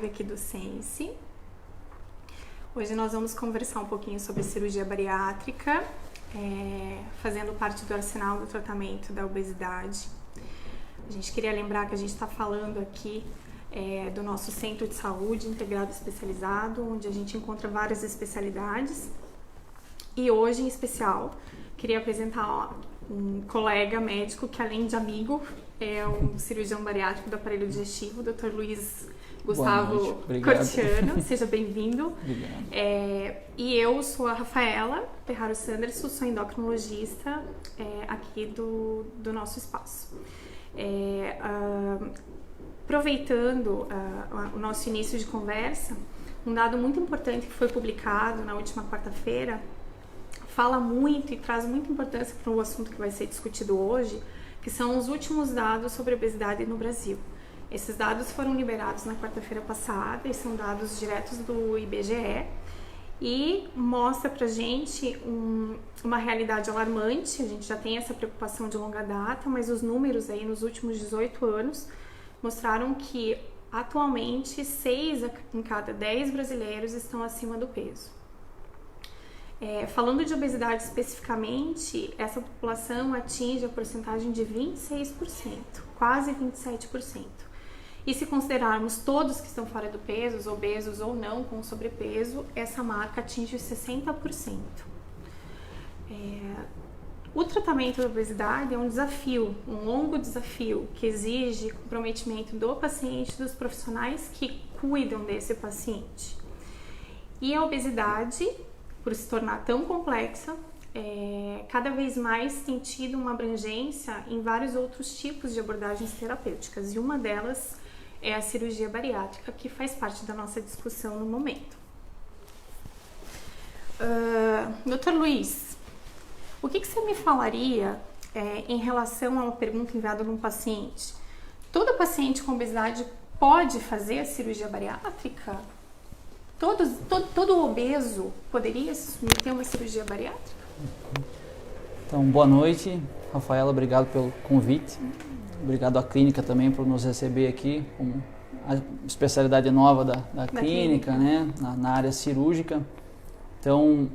aqui do Sense. Hoje nós vamos conversar um pouquinho sobre cirurgia bariátrica, fazendo parte do arsenal do tratamento da obesidade. A gente queria lembrar que a gente está falando aqui do nosso centro de saúde integrado especializado, onde a gente encontra várias especialidades. E hoje, em especial, queria apresentar um colega médico que, além de amigo, é um cirurgião bariátrico do aparelho digestivo, o Dr. Luiz Gustavo Cortiano. Seja bem-vindo. Obrigado. E eu sou a Rafaela Ferraro Sanderson, sou endocrinologista aqui do nosso espaço. Aproveitando o nosso início de conversa, um dado muito importante que foi publicado na última quarta-feira fala muito e traz muita importância para o assunto que vai ser discutido hoje, que são os últimos dados sobre obesidade no Brasil. Esses dados foram liberados na quarta-feira passada e são dados diretos do IBGE e mostra pra gente uma realidade alarmante. A gente já tem essa preocupação de longa data, mas os números aí nos últimos 18 anos mostraram que atualmente 6 em cada 10 brasileiros estão acima do peso. Falando de obesidade especificamente, essa população atinge a porcentagem de 26%, quase 27%. E se considerarmos todos que estão fora do peso, os obesos ou não com sobrepeso, essa marca atinge 60%. O tratamento da obesidade é um desafio, um longo desafio, que exige comprometimento do paciente e dos profissionais que cuidam desse paciente. E a obesidade, por se tornar tão complexa, cada vez mais tem tido uma abrangência em vários outros tipos de abordagens terapêuticas, e uma delas é a cirurgia bariátrica, que faz parte da nossa discussão no momento. Dr. Luiz, o que você me falaria em relação a uma pergunta enviada num paciente? Todo paciente com obesidade pode fazer a cirurgia bariátrica? Todo obeso poderia se submeter a uma cirurgia bariátrica? Então, boa noite, Rafaela, obrigado pelo convite. Obrigado à clínica também por nos receber aqui, como a especialidade nova da clínica, né, na área cirúrgica. Então,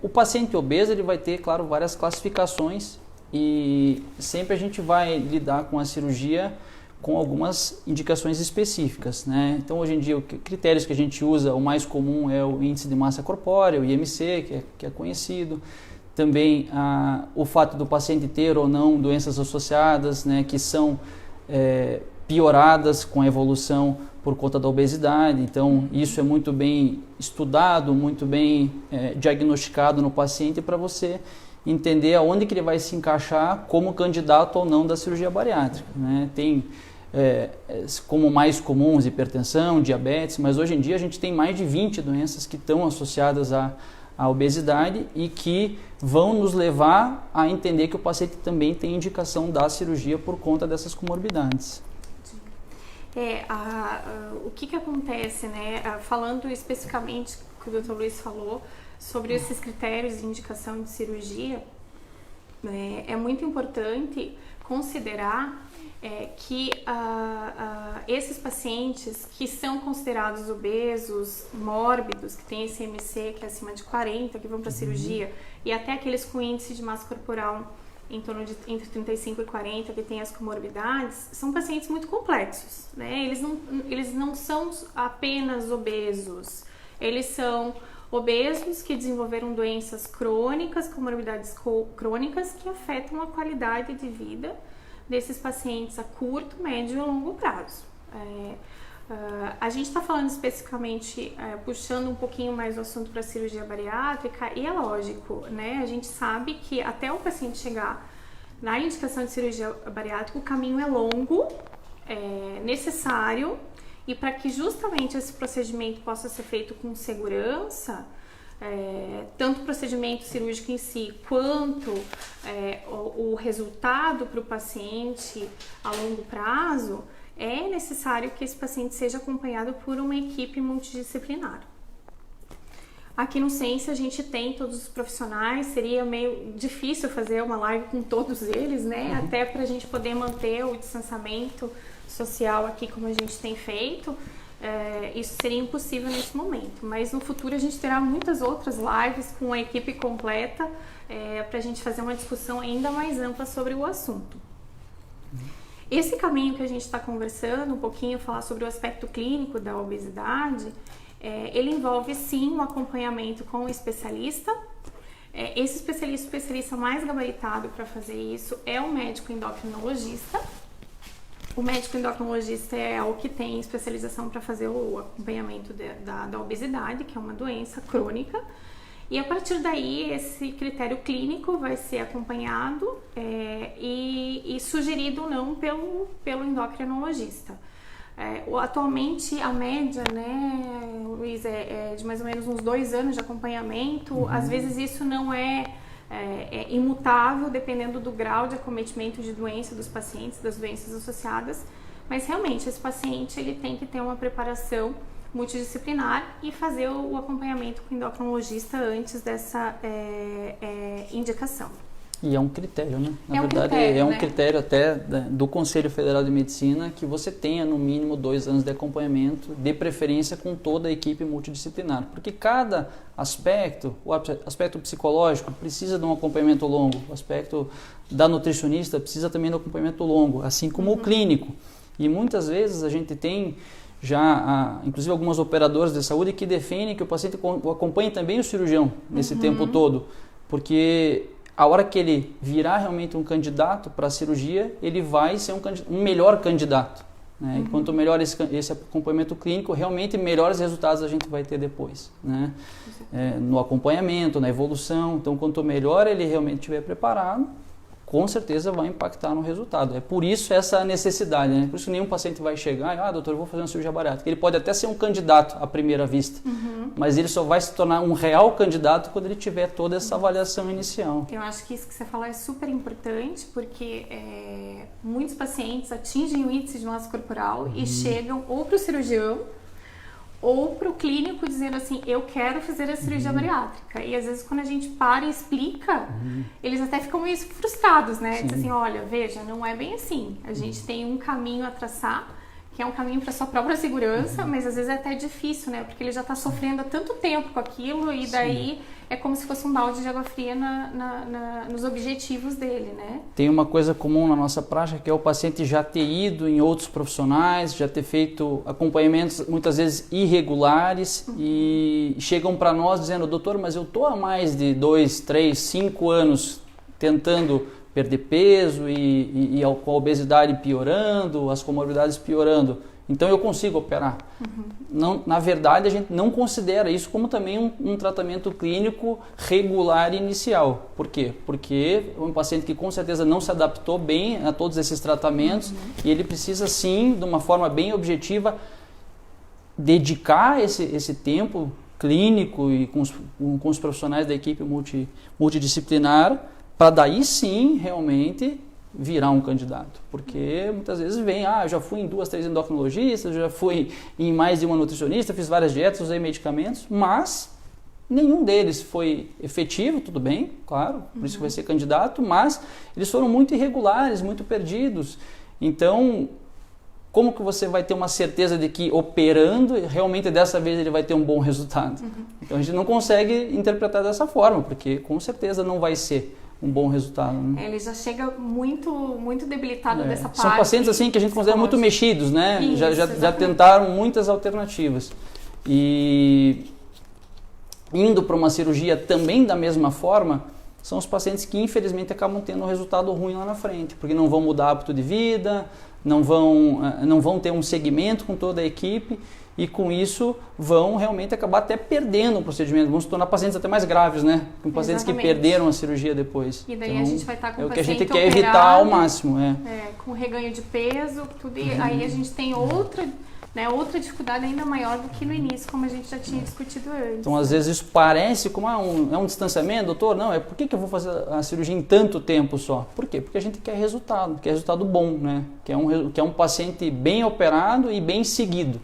o paciente obeso ele vai ter, claro, várias classificações e sempre a gente vai lidar com a cirurgia com algumas indicações específicas, né? Então, hoje em dia, os critérios que a gente usa, o mais comum é o índice de massa corpórea, o IMC, que é conhecido. Também o fato do paciente ter ou não doenças associadas, né, que são pioradas com a evolução por conta da obesidade. Então, isso é muito bem estudado, muito bem diagnosticado no paciente para você entender aonde que ele vai se encaixar como candidato ou não da cirurgia bariátrica, né? Tem como mais comuns hipertensão, diabetes, mas hoje em dia a gente tem mais de 20 doenças que estão associadas à obesidade e que vão nos levar a entender que o paciente também tem indicação da cirurgia por conta dessas comorbidades. O que acontece, né? Falando especificamente o que o Dr. Luiz falou sobre esses critérios de indicação de cirurgia, é muito importante considerar que esses pacientes que são considerados obesos, mórbidos, que têm esse IMC que é acima de 40, que vão para a cirurgia, e até aqueles com índice de massa corporal em torno de entre 35 e 40, que têm as comorbidades, são pacientes muito complexos, né? Eles não são apenas obesos, eles são obesos que desenvolveram doenças crônicas, comorbidades crônicas que afetam a qualidade de vida desses pacientes a curto, médio e longo prazo. A gente está falando especificamente, puxando um pouquinho mais o assunto para a cirurgia bariátrica, e é lógico, né? A gente sabe que até o paciente chegar na indicação de cirurgia bariátrica, o caminho é longo, necessário, e para que justamente esse procedimento possa ser feito com segurança, tanto o procedimento cirúrgico em si, quanto o resultado para o paciente a longo prazo, é necessário que esse paciente seja acompanhado por uma equipe multidisciplinar. Aqui no Sense a gente tem todos os profissionais, seria meio difícil fazer uma live com todos eles, né? Até para a gente poder manter o distanciamento social aqui como a gente tem feito. isso seria impossível nesse momento. Mas no futuro a gente terá muitas outras lives com a equipe completa para a gente fazer uma discussão ainda mais ampla sobre o assunto. Esse caminho que a gente está conversando um pouquinho, falar sobre o aspecto clínico da obesidade, ele envolve sim um acompanhamento com o especialista. Esse especialista mais gabaritado para fazer isso é o médico endocrinologista. O médico endocrinologista é o que tem especialização para fazer o acompanhamento da obesidade, que é uma doença crônica. E a partir daí, esse critério clínico vai ser acompanhado e sugerido ou não pelo endocrinologista. Atualmente, a média, né, Luiz, é de mais ou menos uns 2 anos de acompanhamento. Às vezes isso não é imutável, dependendo do grau de acometimento de doença dos pacientes, das doenças associadas. Mas realmente, esse paciente ele tem que ter uma preparação multidisciplinar e fazer o acompanhamento com o endocrinologista antes dessa indicação. E é um critério, né? Na verdade, é um critério até do Conselho Federal de Medicina que você tenha no mínimo 2 anos de acompanhamento, de preferência com toda a equipe multidisciplinar. Porque cada aspecto, o aspecto psicológico precisa de um acompanhamento longo, o aspecto da nutricionista precisa também de um acompanhamento longo, assim como o clínico. E muitas vezes a gente tem já, inclusive algumas operadoras de saúde que defendem que o paciente acompanhe também o cirurgião nesse tempo todo, porque a hora que ele virar realmente um candidato para a cirurgia, ele vai ser um melhor candidato. Né? E quanto melhor esse acompanhamento clínico, realmente melhores resultados a gente vai ter depois. Né? No acompanhamento, na evolução. Então, quanto melhor ele realmente estiver preparado, com certeza vai impactar no resultado. É por isso essa necessidade, né? Por isso que nenhum paciente vai chegar e, doutor, eu vou fazer uma cirurgia bariátrica. Ele pode até ser um candidato à primeira vista, mas ele só vai se tornar um real candidato quando ele tiver toda essa avaliação inicial. Eu acho que isso que você falou é super importante, porque muitos pacientes atingem o índice de massa corporal e chegam ou para o cirurgião ou para o clínico dizendo assim, eu quero fazer a cirurgia bariátrica. E às vezes quando a gente para e explica, eles até ficam meio frustrados, né? Diz assim, olha, veja, não é bem assim. A gente tem um caminho a traçar, que é um caminho para sua própria segurança, mas às vezes é até difícil, né? Porque ele já está sofrendo há tanto tempo com aquilo e daí é como se fosse um balde de água fria nos objetivos dele, né? Tem uma coisa comum na nossa prática que é o paciente já ter ido em outros profissionais, já ter feito acompanhamentos muitas vezes irregulares e chegam para nós dizendo, doutor, mas eu estou há mais de 2, 3, 5 anos tentando perder peso e com a obesidade piorando, as comorbidades piorando, então eu consigo operar. Não, na verdade, a gente não considera isso como também um tratamento clínico regular inicial. Por quê? Porque é um paciente que com certeza não se adaptou bem a todos esses tratamentos e ele precisa sim, de uma forma bem objetiva, dedicar esse tempo clínico e com os profissionais da equipe multidisciplinar para daí sim, realmente, virar um candidato. Porque muitas vezes vem, eu já fui em 2, 3 endocrinologistas, já fui em mais de uma nutricionista, fiz várias dietas, usei medicamentos, mas nenhum deles foi efetivo, tudo bem, claro, por isso que vai ser candidato, mas eles foram muito irregulares, muito perdidos. Então, como que você vai ter uma certeza de que operando, realmente dessa vez ele vai ter um bom resultado? Então a gente não consegue interpretar dessa forma, porque com certeza não vai ser um bom resultado. Né? Ele já chega muito debilitado dessa parte. São pacientes assim que a gente considera muito mexidos, né? Isso, já tentaram muitas alternativas. E indo para uma cirurgia também da mesma forma, são os pacientes que infelizmente acabam tendo um resultado ruim lá na frente, porque não vão mudar hábito de vida, não vão ter um segmento com toda a equipe e com isso vão realmente acabar até perdendo o procedimento, vão se tornar pacientes até mais graves, né? Com pacientes que perderam a cirurgia depois. E daí então, a gente vai estar com o paciente que a gente quer evitar ao máximo. Com reganho de peso, tudo, e aí a gente tem outra dificuldade ainda maior do que no início, como a gente já tinha discutido antes. Então, às vezes isso parece como um distanciamento, doutor, não, por que eu vou fazer a cirurgia em tanto tempo só? Por quê? Porque a gente quer resultado bom, né? Que é um paciente bem operado e bem seguido.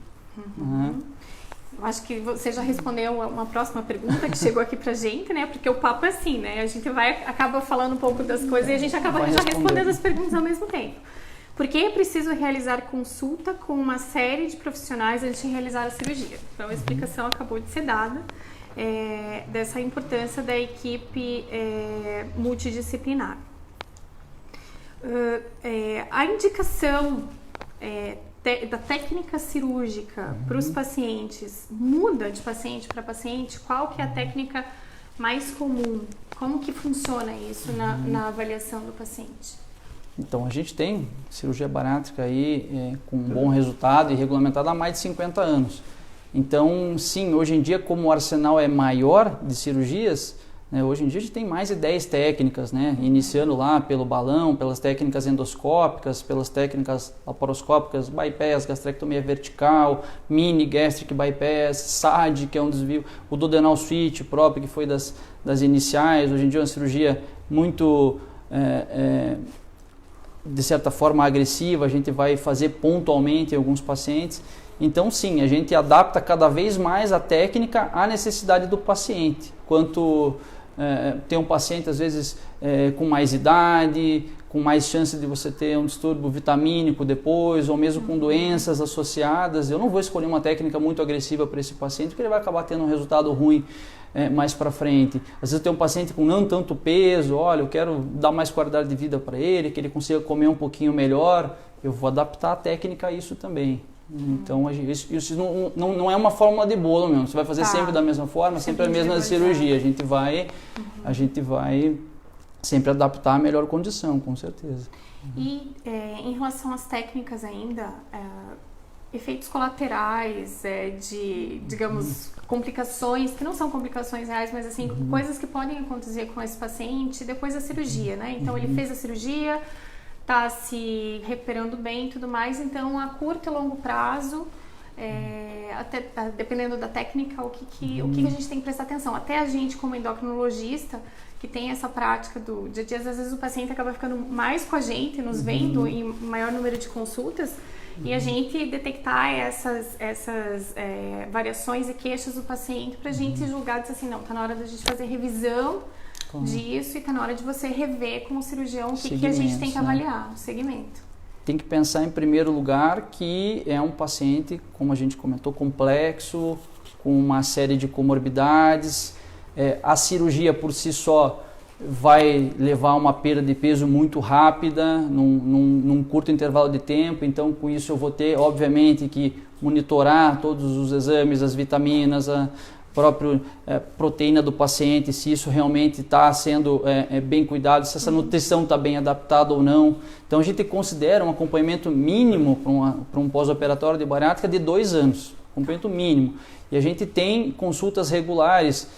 Eu acho que você já respondeu uma próxima pergunta que chegou aqui pra gente, né? Porque o papo é assim, né? A gente acaba falando um pouco das coisas e a gente acaba já respondendo as perguntas ao mesmo tempo. Por que é preciso realizar consulta com uma série de profissionais antes de realizar a cirurgia? Então, a explicação acabou de ser dada dessa importância da equipe multidisciplinar. A indicação da técnica cirúrgica para os pacientes muda de paciente para paciente? Qual que é a técnica mais comum? Como que funciona isso na avaliação do paciente? Então, a gente tem cirurgia bariátrica aí com bom resultado e regulamentada há mais de 50 anos. Então, sim, hoje em dia, como o arsenal é maior de cirurgias, né, hoje em dia a gente tem mais de 10 técnicas, né, iniciando lá pelo balão, pelas técnicas endoscópicas, pelas técnicas laparoscópicas, bypass, gastrectomia vertical, mini gastric bypass, SAD, que é um desvio, o duodenal switch próprio, que foi das iniciais. Hoje em dia é uma cirurgia muito... de certa forma agressiva, a gente vai fazer pontualmente em alguns pacientes. Então sim, a gente adapta cada vez mais a técnica à necessidade do paciente. Quanto tem um paciente às vezes com mais idade, com mais chance de você ter um distúrbio vitamínico depois, ou mesmo com doenças associadas, eu não vou escolher uma técnica muito agressiva para esse paciente, porque ele vai acabar tendo um resultado ruim mais para frente. Às vezes tem um paciente com não tanto peso, olha, eu quero dar mais qualidade de vida para ele, que ele consiga comer um pouquinho melhor, eu vou adaptar a técnica a isso também. Então, isso não é uma fórmula de bolo mesmo, você vai fazer sempre da mesma forma, sempre a mesma cirurgia, a gente vai sempre adaptar a melhor condição, com certeza. E em relação às técnicas ainda, efeitos colaterais, digamos, complicações, que não são complicações reais, mas assim, coisas que podem acontecer com esse paciente depois da cirurgia, né? Então, ele fez a cirurgia, está se recuperando bem e tudo mais, então a curto e longo prazo, até, dependendo da técnica, o que a gente tem que prestar atenção. Até a gente, como endocrinologista, que tem essa prática do dia a dia, às vezes o paciente acaba ficando mais com a gente, nos vendo em maior número de consultas, e a gente detectar essas variações e queixas do paciente para a gente julgar, dizer assim, não, está na hora da gente fazer revisão disso e está na hora de você rever com o cirurgião o que a gente tem que avaliar, o segmento. Tem que pensar em primeiro lugar que é um paciente, como a gente comentou, complexo, com uma série de comorbidades. A cirurgia por si só vai levar a uma perda de peso muito rápida, num curto intervalo de tempo, então com isso eu vou ter, obviamente, que monitorar todos os exames, as vitaminas, a própria proteína do paciente, se isso realmente está sendo bem cuidado, se essa nutrição está bem adaptada ou não. Então a gente considera um acompanhamento mínimo para um pós-operatório de bariátrica de 2 anos, acompanhamento mínimo. E a gente tem consultas regulares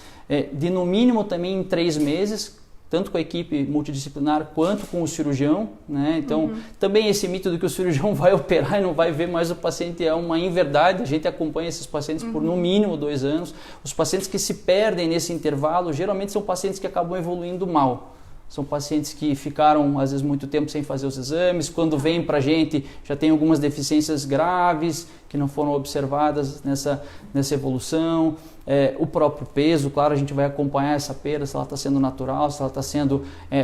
de no mínimo também em 3 meses, tanto com a equipe multidisciplinar quanto com o cirurgião, né? Então, também esse mito de que o cirurgião vai operar e não vai ver mais o paciente é uma inverdade. A gente acompanha esses pacientes por no mínimo 2 anos. Os pacientes que se perdem nesse intervalo, geralmente são pacientes que acabam evoluindo mal. São pacientes que ficaram, às vezes, muito tempo sem fazer os exames. Quando vêm para a gente, já tem algumas deficiências graves que não foram observadas nessa evolução. O próprio peso, claro, a gente vai acompanhar essa perda, se ela está sendo natural, se ela está sendo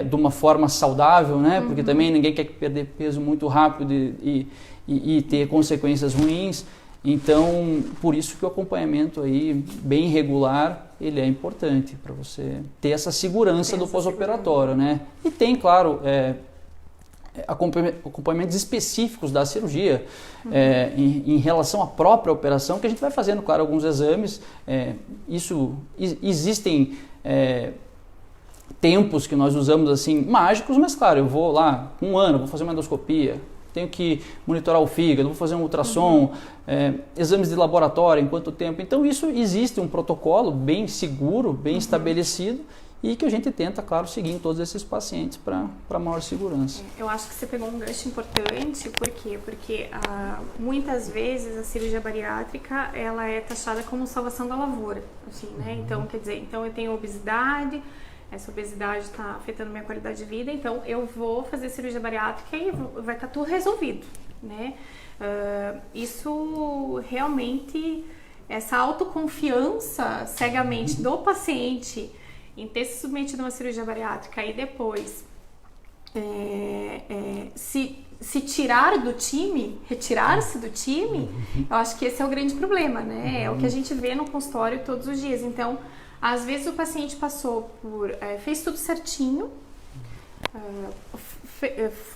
de uma forma saudável, né? Porque também ninguém quer perder peso muito rápido e ter consequências ruins. Então, por isso que o acompanhamento aí bem regular, ele é importante para você ter essa segurança do pós-operatório, né? E tem, claro, acompanhamentos específicos da cirurgia em relação à própria operação, que a gente vai fazendo, claro, alguns exames. Existem tempos que nós usamos assim mágicos, mas claro, eu vou lá, 1 ano, vou fazer uma endoscopia, tenho que monitorar o fígado, vou fazer um ultrassom, exames de laboratório, em quanto tempo. Então isso existe um protocolo bem seguro, bem estabelecido, e que a gente tenta, claro, seguir em todos esses pacientes para maior segurança. Eu acho que você pegou um gancho importante, por quê? Porque muitas vezes a cirurgia bariátrica ela é taxada como salvação da lavoura, assim, né? Então, quer dizer, eu tenho obesidade, essa obesidade está afetando minha qualidade de vida, então eu vou fazer cirurgia bariátrica e vai estar tudo resolvido, né? Isso realmente, essa autoconfiança cegamente do paciente em ter se submetido a uma cirurgia bariátrica e depois se se tirar do time, retirar-se do time, eu acho que esse é o grande problema, né? É o que a gente vê no consultório todos os dias. Então, às vezes o paciente passou por, fez tudo certinho,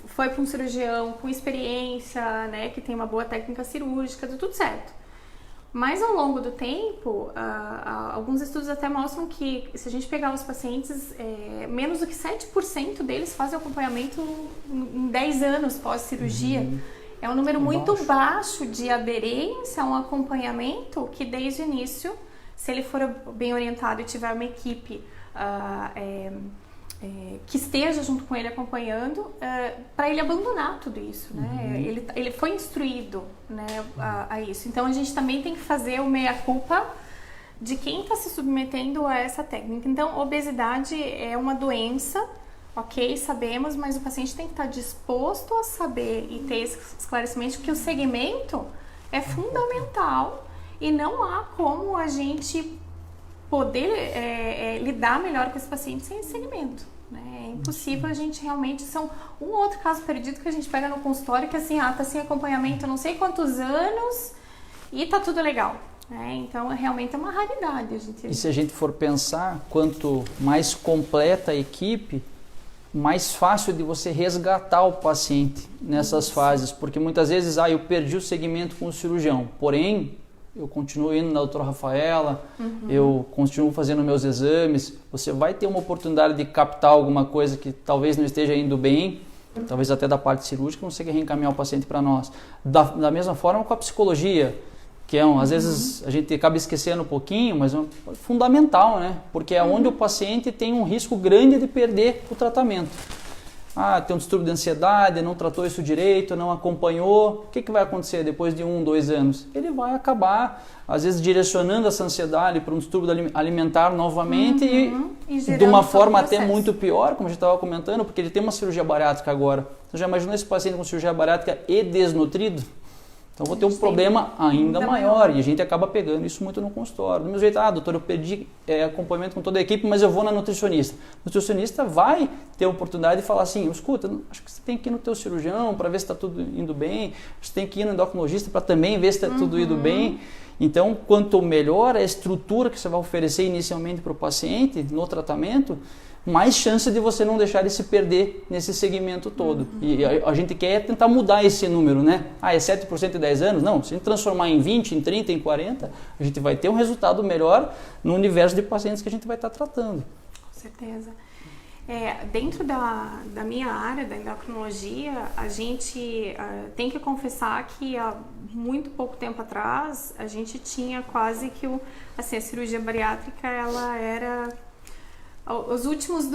foi para um cirurgião com experiência, né, que tem uma boa técnica cirúrgica, deu tudo certo. Mas ao longo do tempo, alguns estudos até mostram que se a gente pegar os pacientes, menos do que 7% deles fazem acompanhamento em 10 anos pós-cirurgia. É um número muito baixo de aderência a um acompanhamento que desde o início, se ele for bem orientado e tiver uma equipe que esteja junto com ele acompanhando, para ele abandonar tudo isso, né? Ele foi instruído, né, a isso. Então a gente também tem que fazer o meia-culpa de quem está se submetendo a essa técnica. Então, obesidade é uma doença, ok, sabemos, mas o paciente tem que estar disposto a saber e ter esse esclarecimento que o segmento é fundamental e não há como a gente poder lidar melhor com esse paciente sem esse segmento, né? É impossível, a gente realmente, são um ou outro caso perdido que a gente pega no consultório que assim, tá sem acompanhamento não sei quantos anos e tá tudo legal, né? Então realmente é uma raridade. E se a gente for pensar, quanto mais completa a equipe, mais fácil de você resgatar o paciente nessas fases, porque muitas vezes eu perdi o segmento com o cirurgião, porém eu continuo indo na doutora Rafaela, eu continuo fazendo meus exames, você vai ter uma oportunidade de captar alguma coisa que talvez não esteja indo bem, talvez até da parte cirúrgica, não consiga reencaminhar o paciente para nós. Da mesma forma com a psicologia, que às vezes a gente acaba esquecendo um pouquinho, mas é fundamental, né? Porque é onde o paciente tem um risco grande de perder o tratamento. Tem um distúrbio de ansiedade, não tratou isso direito, não acompanhou. O que vai acontecer depois de 1, 2 anos? Ele vai acabar, às vezes, direcionando essa ansiedade para um distúrbio alimentar novamente e de uma forma até muito pior, como a gente estava comentando, porque ele tem uma cirurgia bariátrica agora. Você já imaginou esse paciente com cirurgia bariátrica e desnutrido? Então vou ter um problema ainda maior e a gente acaba pegando isso muito no consultório. Do mesmo jeito, doutor, eu perdi acompanhamento com toda a equipe, mas eu vou na nutricionista. O nutricionista vai ter a oportunidade de falar assim, escuta, acho que você tem que ir no teu cirurgião para ver se está tudo indo bem, você tem que ir no endocrinologista para também ver se está tudo indo bem. Então, quanto melhor a estrutura que você vai oferecer inicialmente para o paciente no tratamento, mais chance de você não deixar ele se perder nesse segmento todo. E a gente quer tentar mudar esse número, né? É 7% em 10 anos? Não, se a gente transformar em 20, em 30, em 40, a gente vai ter um resultado melhor no universo de pacientes que a gente vai estar tratando. Com certeza. Dentro da minha área, da endocrinologia, a gente tem que confessar que há muito pouco tempo atrás, a gente tinha quase que a cirurgia bariátrica, ela era os últimos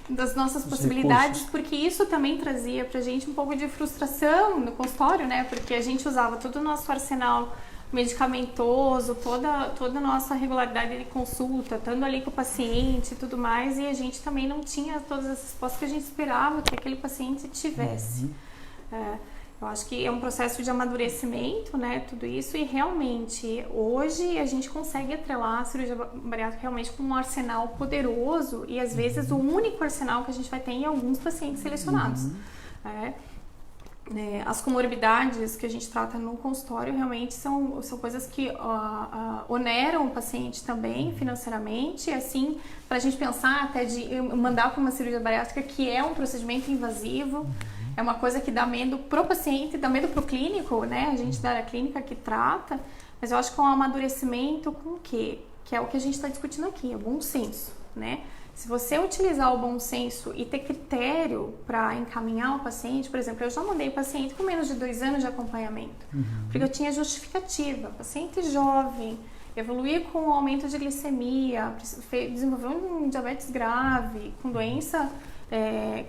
das nossas possibilidades, porque isso também trazia pra gente um pouco de frustração no consultório, né? Porque a gente usava todo o nosso arsenal medicamentoso, toda a nossa regularidade de consulta, estando ali com o paciente e tudo mais, e a gente também não tinha todas as respostas que a gente esperava que aquele paciente tivesse. Eu acho que é um processo de amadurecimento, né, tudo isso, e realmente hoje a gente consegue atrelar a cirurgia bariátrica realmente com um arsenal poderoso e às vezes o único arsenal que a gente vai ter em alguns pacientes selecionados. As comorbidades que a gente trata no consultório realmente são coisas que oneram o paciente também financeiramente, assim, para a gente pensar até de mandar para uma cirurgia bariátrica, que é um procedimento invasivo. É uma coisa que dá medo pro paciente, dá medo pro clínico, né? A gente da área clínica que trata, mas eu acho que é um amadurecimento com o quê? Que é o que a gente está discutindo aqui, é bom senso, né? Se você utilizar o bom senso e ter critério para encaminhar o paciente, por exemplo, eu já mandei o paciente com menos de 2 anos de acompanhamento, porque eu tinha justificativa, paciente jovem, evoluir com aumento de glicemia, desenvolveu um diabetes grave, com doença,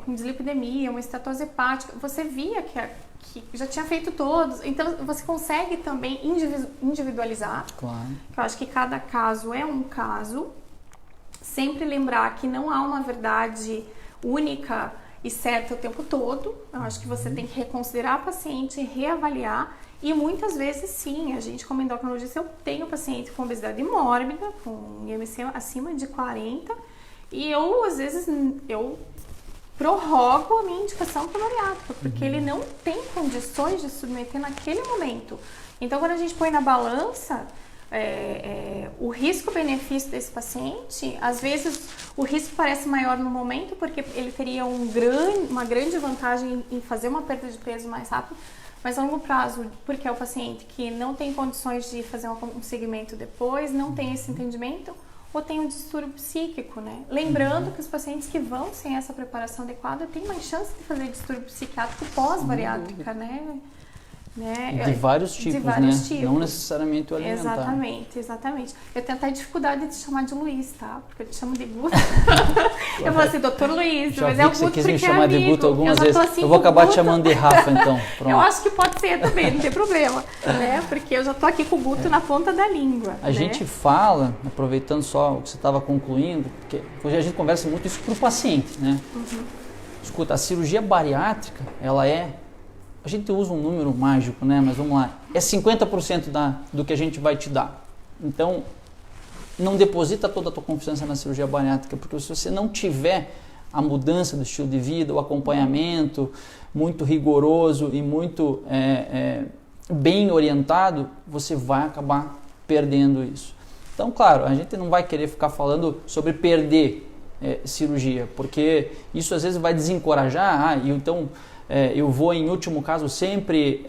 com dislipidemia, uma estatose hepática, você via que já tinha feito todos, então você consegue também individualizar. Claro. Eu acho que cada caso é um caso, sempre lembrar que não há uma verdade única e certa o tempo todo. Eu acho que você tem que reconsiderar o paciente, reavaliar, e muitas vezes sim, a gente como endocrinologista, eu tenho paciente com obesidade mórbida, com IMC acima de 40, e eu às vezes prorrogo a minha indicação para bariátrica, porque ele não tem condições de submeter naquele momento. Então, quando a gente põe na balança o risco-benefício desse paciente, às vezes o risco parece maior no momento, porque ele teria uma grande vantagem em fazer uma perda de peso mais rápido, mas a longo prazo, porque é o paciente que não tem condições de fazer um segmento depois, não tem esse entendimento, ou tem um distúrbio psíquico, né? Lembrando que os pacientes que vão sem essa preparação adequada têm mais chance de fazer distúrbio psiquiátrico pós-bariátrica, né? De vários tipos, né? Não necessariamente o alimentar. Exatamente. Eu tenho até dificuldade de te chamar de Luiz, tá? Porque eu te chamo de Guto. Eu falo assim, doutor Luiz, já mas é o Guto porque você quis me chamar de Guto algumas vezes. Assim, eu vou acabar te chamando de Rafa, então. Pronto. Eu acho que pode ser também, não tem problema. Né? Porque eu já tô aqui com o Guto na ponta da língua. A gente fala, aproveitando só o que você estava concluindo, porque hoje a gente conversa muito isso para o paciente, né? Escuta, a cirurgia bariátrica, ela a gente usa um número mágico, né? Mas vamos lá. É 50% do que a gente vai te dar. Então, não deposita toda a tua confiança na cirurgia bariátrica, porque se você não tiver a mudança do estilo de vida, o acompanhamento muito rigoroso e muito bem orientado, você vai acabar perdendo isso. Então, claro, a gente não vai querer ficar falando sobre perder cirurgia, porque isso às vezes vai desencorajar. Então eu vou, em último caso, sempre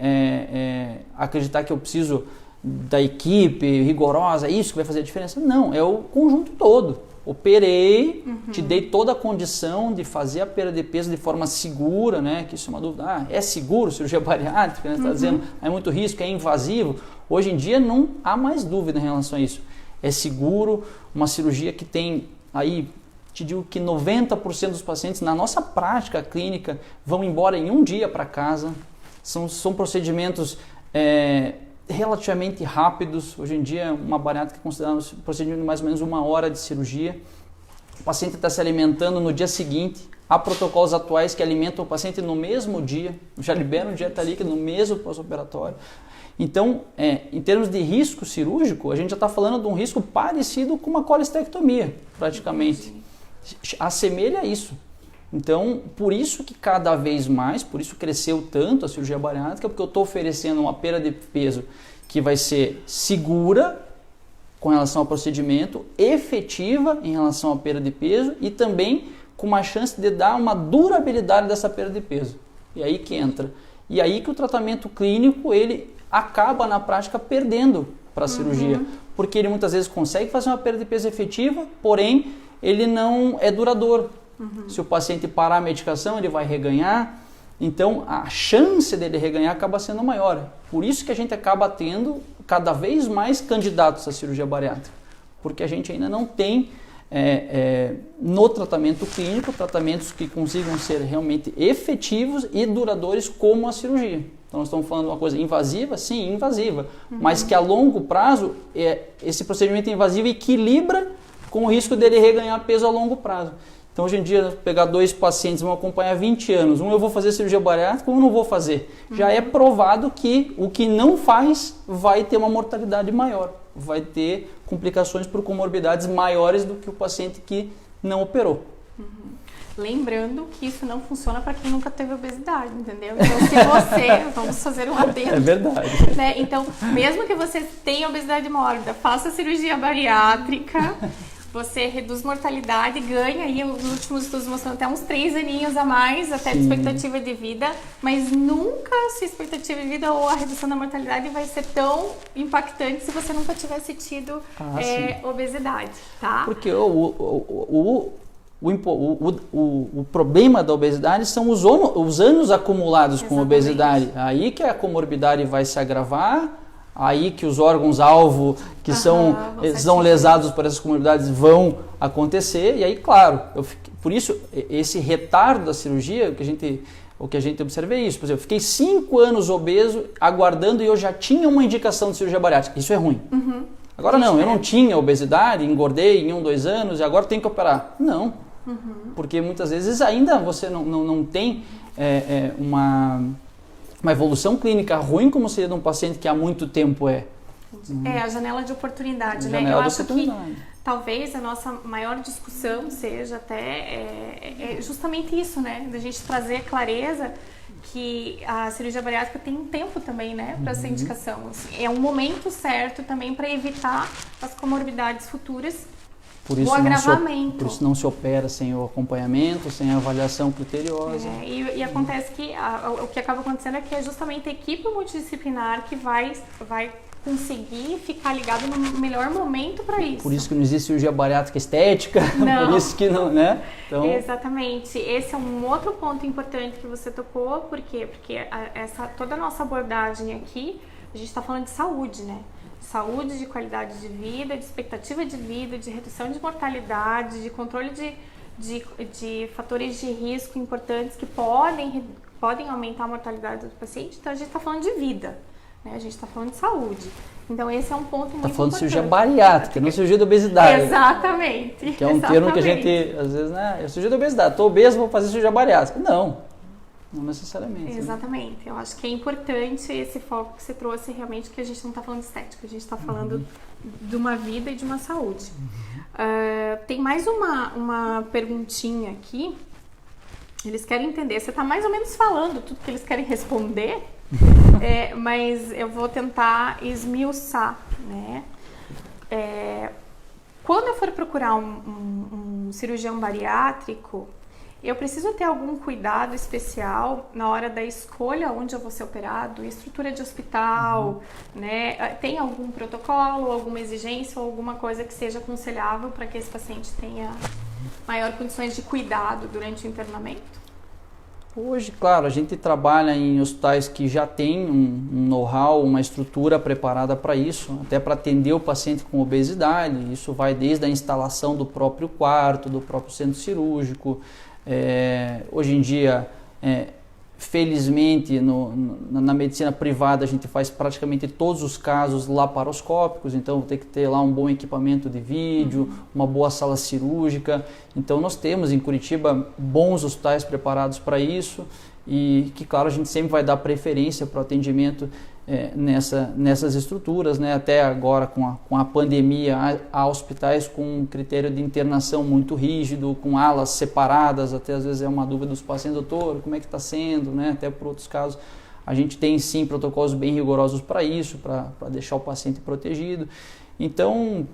acreditar que eu preciso da equipe rigorosa, isso que vai fazer a diferença. Não, é o conjunto todo. Operei, te dei toda a condição de fazer a perda de peso de forma segura, né? Que isso é uma dúvida. É seguro cirurgia bariátrica? Né? Você está dizendo, é muito risco, é invasivo. Hoje em dia não há mais dúvida em relação a isso. É seguro, uma cirurgia que tem aí... Te digo que 90% dos pacientes na nossa prática clínica vão embora em um dia para casa. São procedimentos relativamente rápidos. Hoje em dia, uma bariátrica é considerada um procedimento de mais ou menos 1 hora de cirurgia. O paciente está se alimentando no dia seguinte. Há protocolos atuais que alimentam o paciente no mesmo dia. Já liberam dieta líquida no mesmo pós-operatório. Então, em termos de risco cirúrgico, a gente já está falando de um risco parecido com uma colestectomia, praticamente. Assemelha isso. Então, por isso que cada vez mais, por isso cresceu tanto a cirurgia bariátrica, porque eu estou oferecendo uma perda de peso que vai ser segura com relação ao procedimento, efetiva em relação à perda de peso e também com uma chance de dar uma durabilidade dessa perda de peso. E aí que entra. E aí que o tratamento clínico, ele acaba na prática perdendo para a cirurgia, porque ele muitas vezes consegue fazer uma perda de peso efetiva, porém ele não é duradouro. Se o paciente parar a medicação, ele vai reganhar. Então, a chance dele reganhar acaba sendo maior. Por isso que a gente acaba tendo cada vez mais candidatos à cirurgia bariátrica. Porque a gente ainda não tem, no tratamento clínico, tratamentos que consigam ser realmente efetivos e duradouros como a cirurgia. Então, nós estamos falando de uma coisa invasiva? Sim, invasiva. Mas que a longo prazo, esse procedimento invasivo equilibra com o risco dele reganhar peso a longo prazo. Então, hoje em dia, pegar 2 pacientes, vão acompanhar 20 anos, um eu vou fazer cirurgia bariátrica, um não vou fazer. Já é provado que o que não faz vai ter uma mortalidade maior, vai ter complicações por comorbidades maiores do que o paciente que não operou. Lembrando que isso não funciona para quem nunca teve obesidade, entendeu? Então, se vamos fazer um adendo. É verdade. Né? Então, mesmo que você tenha obesidade mórbida, faça cirurgia bariátrica, você reduz mortalidade, ganha aí, os últimos estudos mostrando até uns 3 aninhos a mais, até de expectativa de vida, mas nunca a sua expectativa de vida ou a redução da mortalidade vai ser tão impactante se você nunca tivesse tido obesidade, tá? Porque o problema da obesidade são os anos acumulados com obesidade. Aí que a comorbidade vai se agravar, aí que os órgãos-alvo que são lesados por essas comorbidades vão acontecer. E aí, claro, por isso, esse retardo da cirurgia, o que a gente observa é isso. Por exemplo, eu fiquei 5 anos obeso, aguardando, e eu já tinha uma indicação de cirurgia bariátrica. Isso é ruim. Agora não, eu não tinha obesidade, engordei em 1, 2 anos e agora tenho que operar. Não. Porque muitas vezes ainda você não tem uma evolução clínica ruim como seria de um paciente que há muito tempo saúde. A janela de oportunidade, né? Janela Eu de acho oportunidade. que talvez a nossa maior discussão seja até justamente isso, né? Da gente trazer clareza que a cirurgia bariátrica tem um tempo também, né, para essa indicação. Assim, é um momento certo também para evitar as comorbidades futuras. O agravamento. Por isso não se opera sem o acompanhamento, sem a avaliação criteriosa. E acontece que o que acaba acontecendo é que é justamente a equipe multidisciplinar que vai conseguir ficar ligado no melhor momento para isso. Por isso que não existe cirurgia bariátrica estética, não. Por isso que não, né? Então... Exatamente. Esse é um outro ponto importante que você tocou, por quê? Porque toda a nossa abordagem aqui, a gente está falando de saúde, né? Saúde, de qualidade de vida, de expectativa de vida, de redução de mortalidade, de controle de fatores de risco importantes que podem aumentar a mortalidade do paciente. Então, a gente está falando de vida, né? A gente está falando de saúde. Então, esse é um ponto muito importante. Está falando de cirurgia bariátrica, não cirurgia da obesidade. Exatamente. Que é um termo que a gente, às vezes, né? É cirurgia da obesidade. Estou obeso, vou fazer cirurgia bariátrica. Não necessariamente. Exatamente. Né? Eu acho que é importante esse foco que você trouxe realmente, que a gente não está falando de estética, a gente está falando de uma vida e de uma saúde. Tem mais uma perguntinha aqui. Eles querem entender. Você está mais ou menos falando tudo que eles querem responder, mas eu vou tentar esmiuçar, né? Quando eu for procurar um cirurgião bariátrico, eu preciso ter algum cuidado especial na hora da escolha onde eu vou ser operado, estrutura de hospital, né? Tem algum protocolo, alguma exigência ou alguma coisa que seja aconselhável para que esse paciente tenha maior condições de cuidado durante o internamento? Hoje, claro, a gente trabalha em hospitais que já tem um know-how, uma estrutura preparada para isso, até para atender o paciente com obesidade. Isso vai desde a instalação do próprio quarto, do próprio centro cirúrgico. Hoje em dia, felizmente, na medicina privada a gente faz praticamente todos os casos laparoscópicos, então tem que ter lá um bom equipamento de vídeo, uma boa sala cirúrgica. Então nós temos em Curitiba bons hospitais preparados para isso e que, claro, a gente sempre vai dar preferência para o atendimento nessas estruturas, né? Até agora com a pandemia há hospitais com um critério de internação muito rígido, com alas separadas, até às vezes é uma dúvida dos pacientes, doutor, como é que está sendo, né? Até por outros casos a gente tem sim protocolos bem rigorosos para isso, para deixar o paciente protegido. Então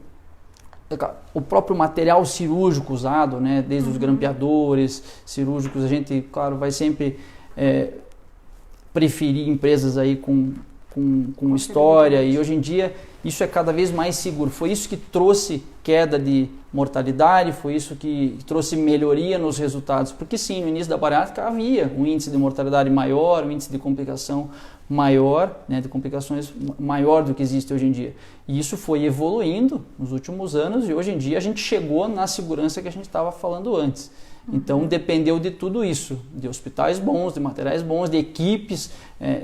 o próprio material cirúrgico usado, né? Desde os grampeadores cirúrgicos, a gente, claro, vai sempre preferir empresas aí com história, e hoje em dia isso é cada vez mais seguro. Foi isso que trouxe queda de mortalidade, foi isso que trouxe melhoria nos resultados, porque sim, no início da bariátrica havia um índice de mortalidade maior, um índice de complicação maior, né, de complicações maior do que existe hoje em dia. E isso foi evoluindo nos últimos anos e hoje em dia a gente chegou na segurança que a gente estava falando antes. Então dependeu de tudo isso, de hospitais bons, de materiais bons, de equipes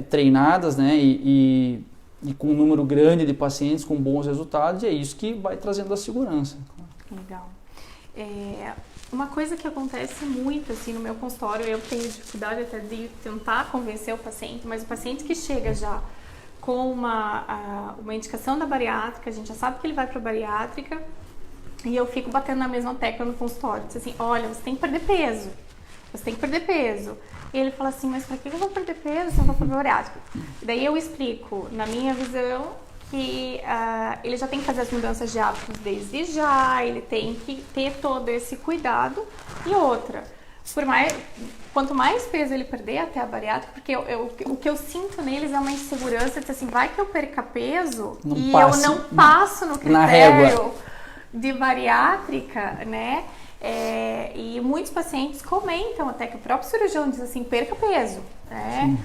treinadas, né, e com um número grande de pacientes com bons resultados, e é isso que vai trazendo a segurança. Legal. Uma coisa que acontece muito assim no meu consultório, eu tenho dificuldade até de tentar convencer o paciente, mas o paciente que chega já com uma indicação da bariátrica, a gente já sabe que ele vai para a bariátrica, e eu fico batendo na mesma tecla no consultório, diz assim, olha, você tem que perder peso, você tem que perder peso. E ele fala assim, mas para que eu vou perder peso se eu vou para a bariátrica? Daí eu explico, na minha visão, que ele já tem que fazer as mudanças de hábitos desde já, ele tem que ter todo esse cuidado. E outra, quanto mais peso ele perder até a bariátrica, porque o que eu sinto neles é uma insegurança de assim, vai que eu perca peso eu não passo no critério de bariátrica, né? E muitos pacientes comentam até que o próprio cirurgião diz assim, perca peso, né?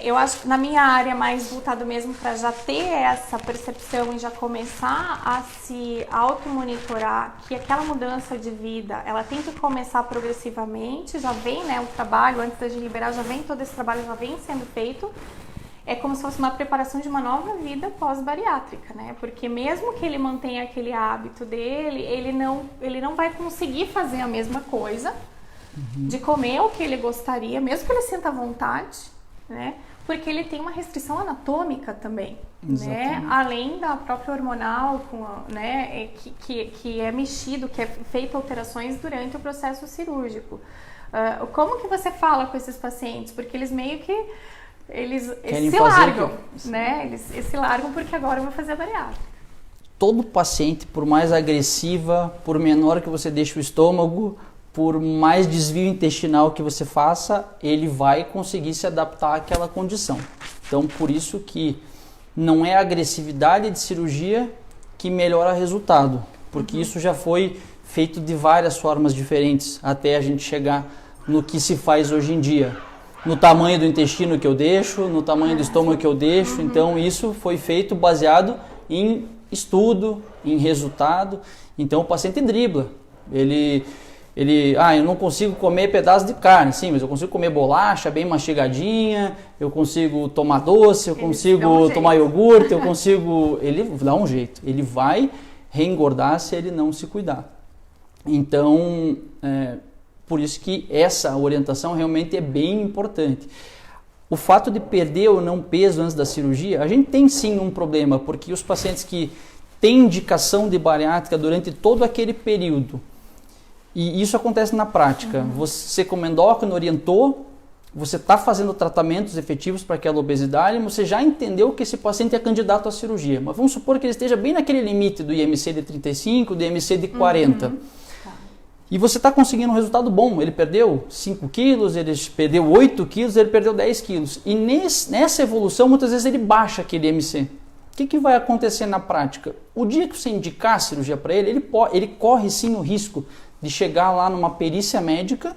Eu acho que na minha área mais voltado mesmo para já ter essa percepção e já começar a se automonitorar que aquela mudança de vida, ela tem que começar progressivamente, já vem, né, o trabalho, antes da gente liberar, já vem todo esse trabalho, já vem sendo feito. É como se fosse uma preparação de uma nova vida pós-bariátrica, né? Porque mesmo que ele mantenha aquele hábito dele, ele não vai conseguir fazer a mesma coisa de comer o que ele gostaria, mesmo que ele sinta vontade, né? porque ele tem uma restrição anatômica também, né? Além da própria hormonal, né? Que é mexido, que é feito alterações durante o processo cirúrgico. Como que você fala com esses pacientes? Porque eles meio que eles se largam, né? Eles se largam porque agora eu vou fazer a bariátrica. Todo paciente, por mais agressiva, por menor que você deixe o estômago, por mais desvio intestinal que você faça, ele vai conseguir se adaptar àquela condição. Então, por isso que não é a agressividade de cirurgia que melhora o resultado, porque isso já foi feito de várias formas diferentes, até a gente chegar no que se faz hoje em dia. No tamanho do intestino que eu deixo, no tamanho do estômago que eu deixo. Então, isso foi feito baseado em estudo, em resultado. Então, o paciente dribla. Eu não consigo comer pedaço de carne, sim, mas eu consigo comer bolacha bem mastigadinha, eu consigo tomar doce, eu consigo tomar iogurte, ele dá um jeito, ele vai reengordar se ele não se cuidar. Então, por isso que essa orientação realmente é bem importante. O fato de perder ou não peso antes da cirurgia, a gente tem sim um problema, porque os pacientes que têm indicação de bariátrica durante todo aquele período, e isso acontece na prática. Você, como endócrino, orientou, você está fazendo tratamentos efetivos para aquela obesidade, você já entendeu que esse paciente é candidato à cirurgia. Mas vamos supor que ele esteja bem naquele limite do IMC de 35, do IMC de 40. E você está conseguindo um resultado bom. Ele perdeu 5 quilos, ele perdeu 8 quilos, ele perdeu 10 quilos. E nessa evolução, muitas vezes ele baixa aquele IMC. O que vai acontecer na prática? O dia que você indicar a cirurgia para ele corre sim o risco de chegar lá numa perícia médica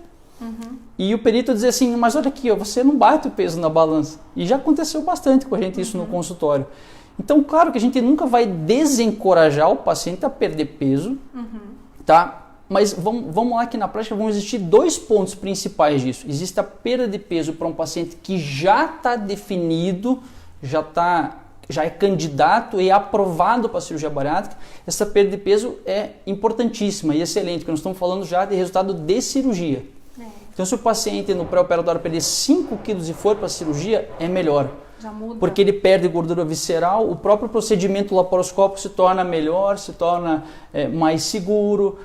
e o perito dizer assim, mas olha aqui, você não bate o peso na balança. E já aconteceu bastante com a gente isso no consultório. Então, claro que a gente nunca vai desencorajar o paciente a perder peso, tá? Mas vamos lá que na prática vão existir 2 pontos principais disso. Existe a perda de peso para um paciente que já está definido, já é candidato e aprovado para a cirurgia bariátrica. Essa perda de peso é importantíssima e excelente, porque nós estamos falando já de resultado de cirurgia. Então, se o paciente no pré-operatório perder 5 quilos e for para a cirurgia, é melhor. Já muda. Porque ele perde gordura visceral, o próprio procedimento laparoscópico se torna melhor, se torna mais seguro,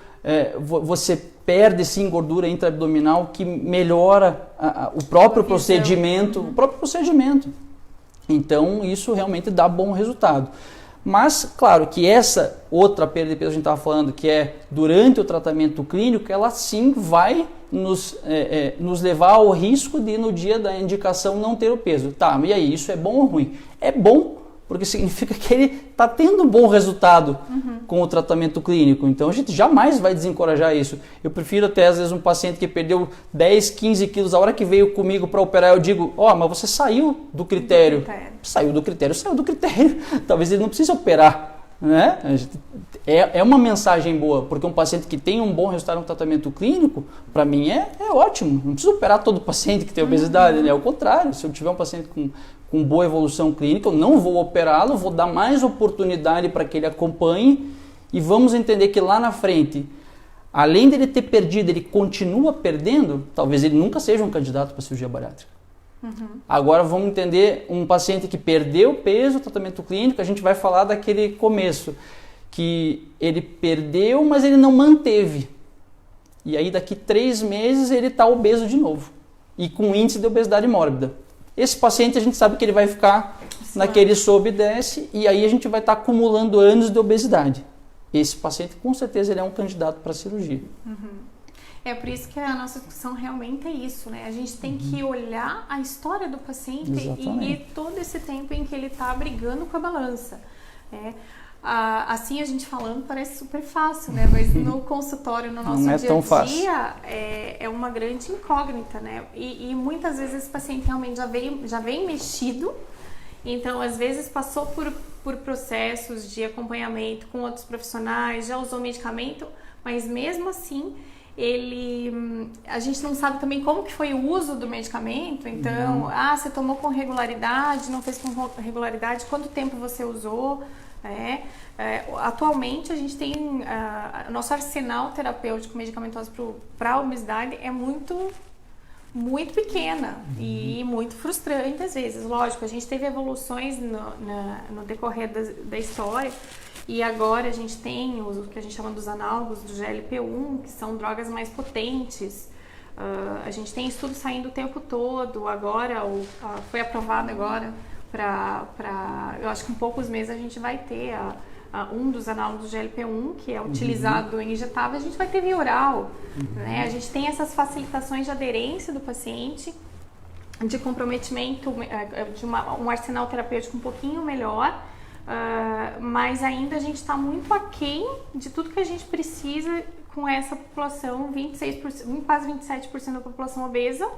você perde sim gordura intraabdominal que melhora o próprio procedimento. Então, isso realmente dá bom resultado. Mas, claro, que essa outra perda de peso que a gente estava falando, que é durante o tratamento clínico, ela sim vai nos levar ao risco de, no dia da indicação, não ter o peso. Tá, e aí, isso é bom ou ruim? É bom, porque significa que ele está tendo um bom resultado com o tratamento clínico. Então, a gente jamais vai desencorajar isso. Eu prefiro até, às vezes, um paciente que perdeu 10, 15 quilos, a hora que veio comigo para operar, eu digo, mas você saiu do critério. Saiu do critério. Talvez ele não precise operar. Né? É uma mensagem boa, porque um paciente que tem um bom resultado no tratamento clínico, para mim é ótimo. Não precisa operar todo paciente que tem obesidade, né? Ao contrário, se eu tiver um paciente com boa evolução clínica, eu não vou operá-lo, vou dar mais oportunidade para que ele acompanhe e vamos entender que lá na frente, além dele ter perdido, ele continua perdendo, talvez ele nunca seja um candidato para cirurgia bariátrica. Agora vamos entender um paciente que perdeu peso, tratamento clínico, a gente vai falar daquele começo, que ele perdeu, mas ele não manteve. E aí daqui 3 meses ele está obeso de novo, e com índice de obesidade mórbida. Esse paciente a gente sabe que ele vai ficar naquele sobe e desce, e aí a gente vai estar acumulando anos de obesidade. Esse paciente com certeza ele é um candidato para cirurgia. É por isso que a nossa discussão realmente é isso, né? A gente tem que olhar a história do paciente e todo esse tempo em que ele está brigando com a balança, né? Assim a gente falando parece super fácil, né? Mas no consultório, no nosso dia a dia, é uma grande incógnita, né? E muitas vezes esse paciente realmente já vem mexido, então às vezes passou por processos de acompanhamento com outros profissionais, já usou medicamento, mas mesmo assim a gente não sabe também como que foi o uso do medicamento, então, você tomou com regularidade, não fez com regularidade, quanto tempo você usou, atualmente a gente tem, nosso arsenal terapêutico medicamentoso para a obesidade é muito muito pequena e muito frustrante às vezes. Lógico, a gente teve evoluções no decorrer da história e agora a gente tem o que a gente chama dos análogos do GLP-1, que são drogas mais potentes. A gente tem estudos saindo o tempo todo, agora foi aprovado agora eu acho que em poucos meses a gente vai ter um dos análogos do GLP-1, que é utilizado em injetável, a gente vai ter via oral, né? A gente tem essas facilitações de aderência do paciente, de comprometimento, de um arsenal terapêutico um pouquinho melhor, mas ainda a gente está muito aquém de tudo que a gente precisa com essa população, 26%, quase 27% da população obesa,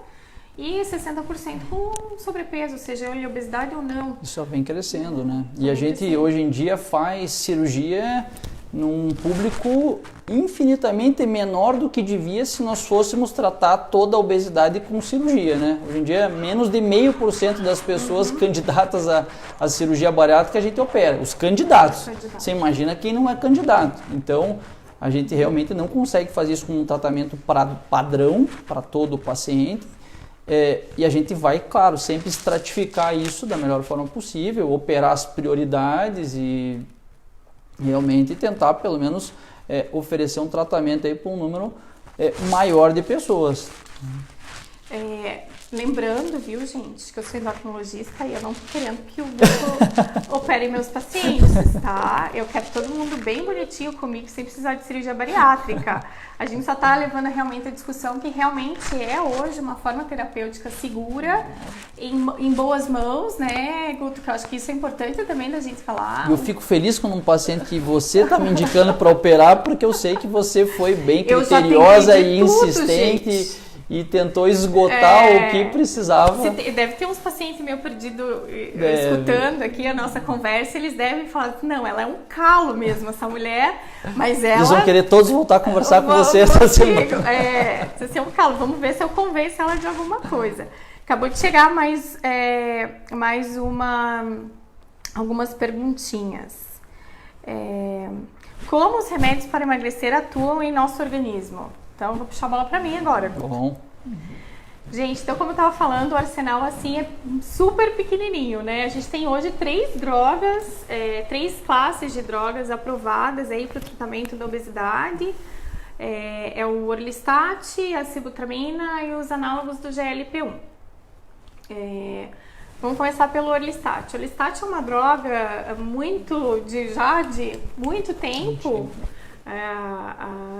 e 60% com sobrepeso, seja ele obesidade ou não. Isso só vem crescendo, né? E a gente hoje em dia faz cirurgia num público infinitamente menor do que devia se nós fôssemos tratar toda a obesidade com cirurgia, né? Hoje em dia, menos de 0,5% das pessoas candidatas à cirurgia bariátrica a gente opera. Os candidatos. Você imagina quem não é candidato. Então, a gente realmente não consegue fazer isso com um tratamento padrão para todo o paciente. E a gente vai, claro, sempre estratificar isso da melhor forma possível, operar as prioridades e realmente tentar, pelo menos, oferecer um tratamento aí para um número maior de pessoas. Lembrando, viu, gente, que eu sou endocrinologista e eu não tô querendo que o grupo opere meus pacientes, tá? Eu quero todo mundo bem bonitinho comigo, sem precisar de cirurgia bariátrica. A gente só tá levando realmente a discussão que realmente é hoje uma forma terapêutica segura, em boas mãos, né, Guto? Que eu acho que isso é importante também da gente falar. Eu fico feliz quando um paciente que você tá me indicando para operar, porque eu sei que você foi bem criteriosa e insistente. Gente. E tentou esgotar o que precisava. Deve ter uns pacientes meio perdidos escutando aqui a nossa conversa. Eles devem falar, não, ela é um calo mesmo, essa mulher. Mas ela... Eles vão querer todos voltar a conversar com você essa semana. Você é um calo, vamos ver se eu convenço ela de alguma coisa. Acabou de chegar algumas perguntinhas. Como os remédios para emagrecer atuam em nosso organismo? Então, vou puxar a bola pra mim agora. Bom. Gente, então como eu tava falando, o arsenal assim é super pequenininho, né? A gente tem hoje 3 classes de drogas aprovadas aí para o tratamento da obesidade. É o Orlistat, a sibutramina e os análogos do GLP-1. Vamos começar pelo Orlistat. O Orlistat é uma droga de muito tempo.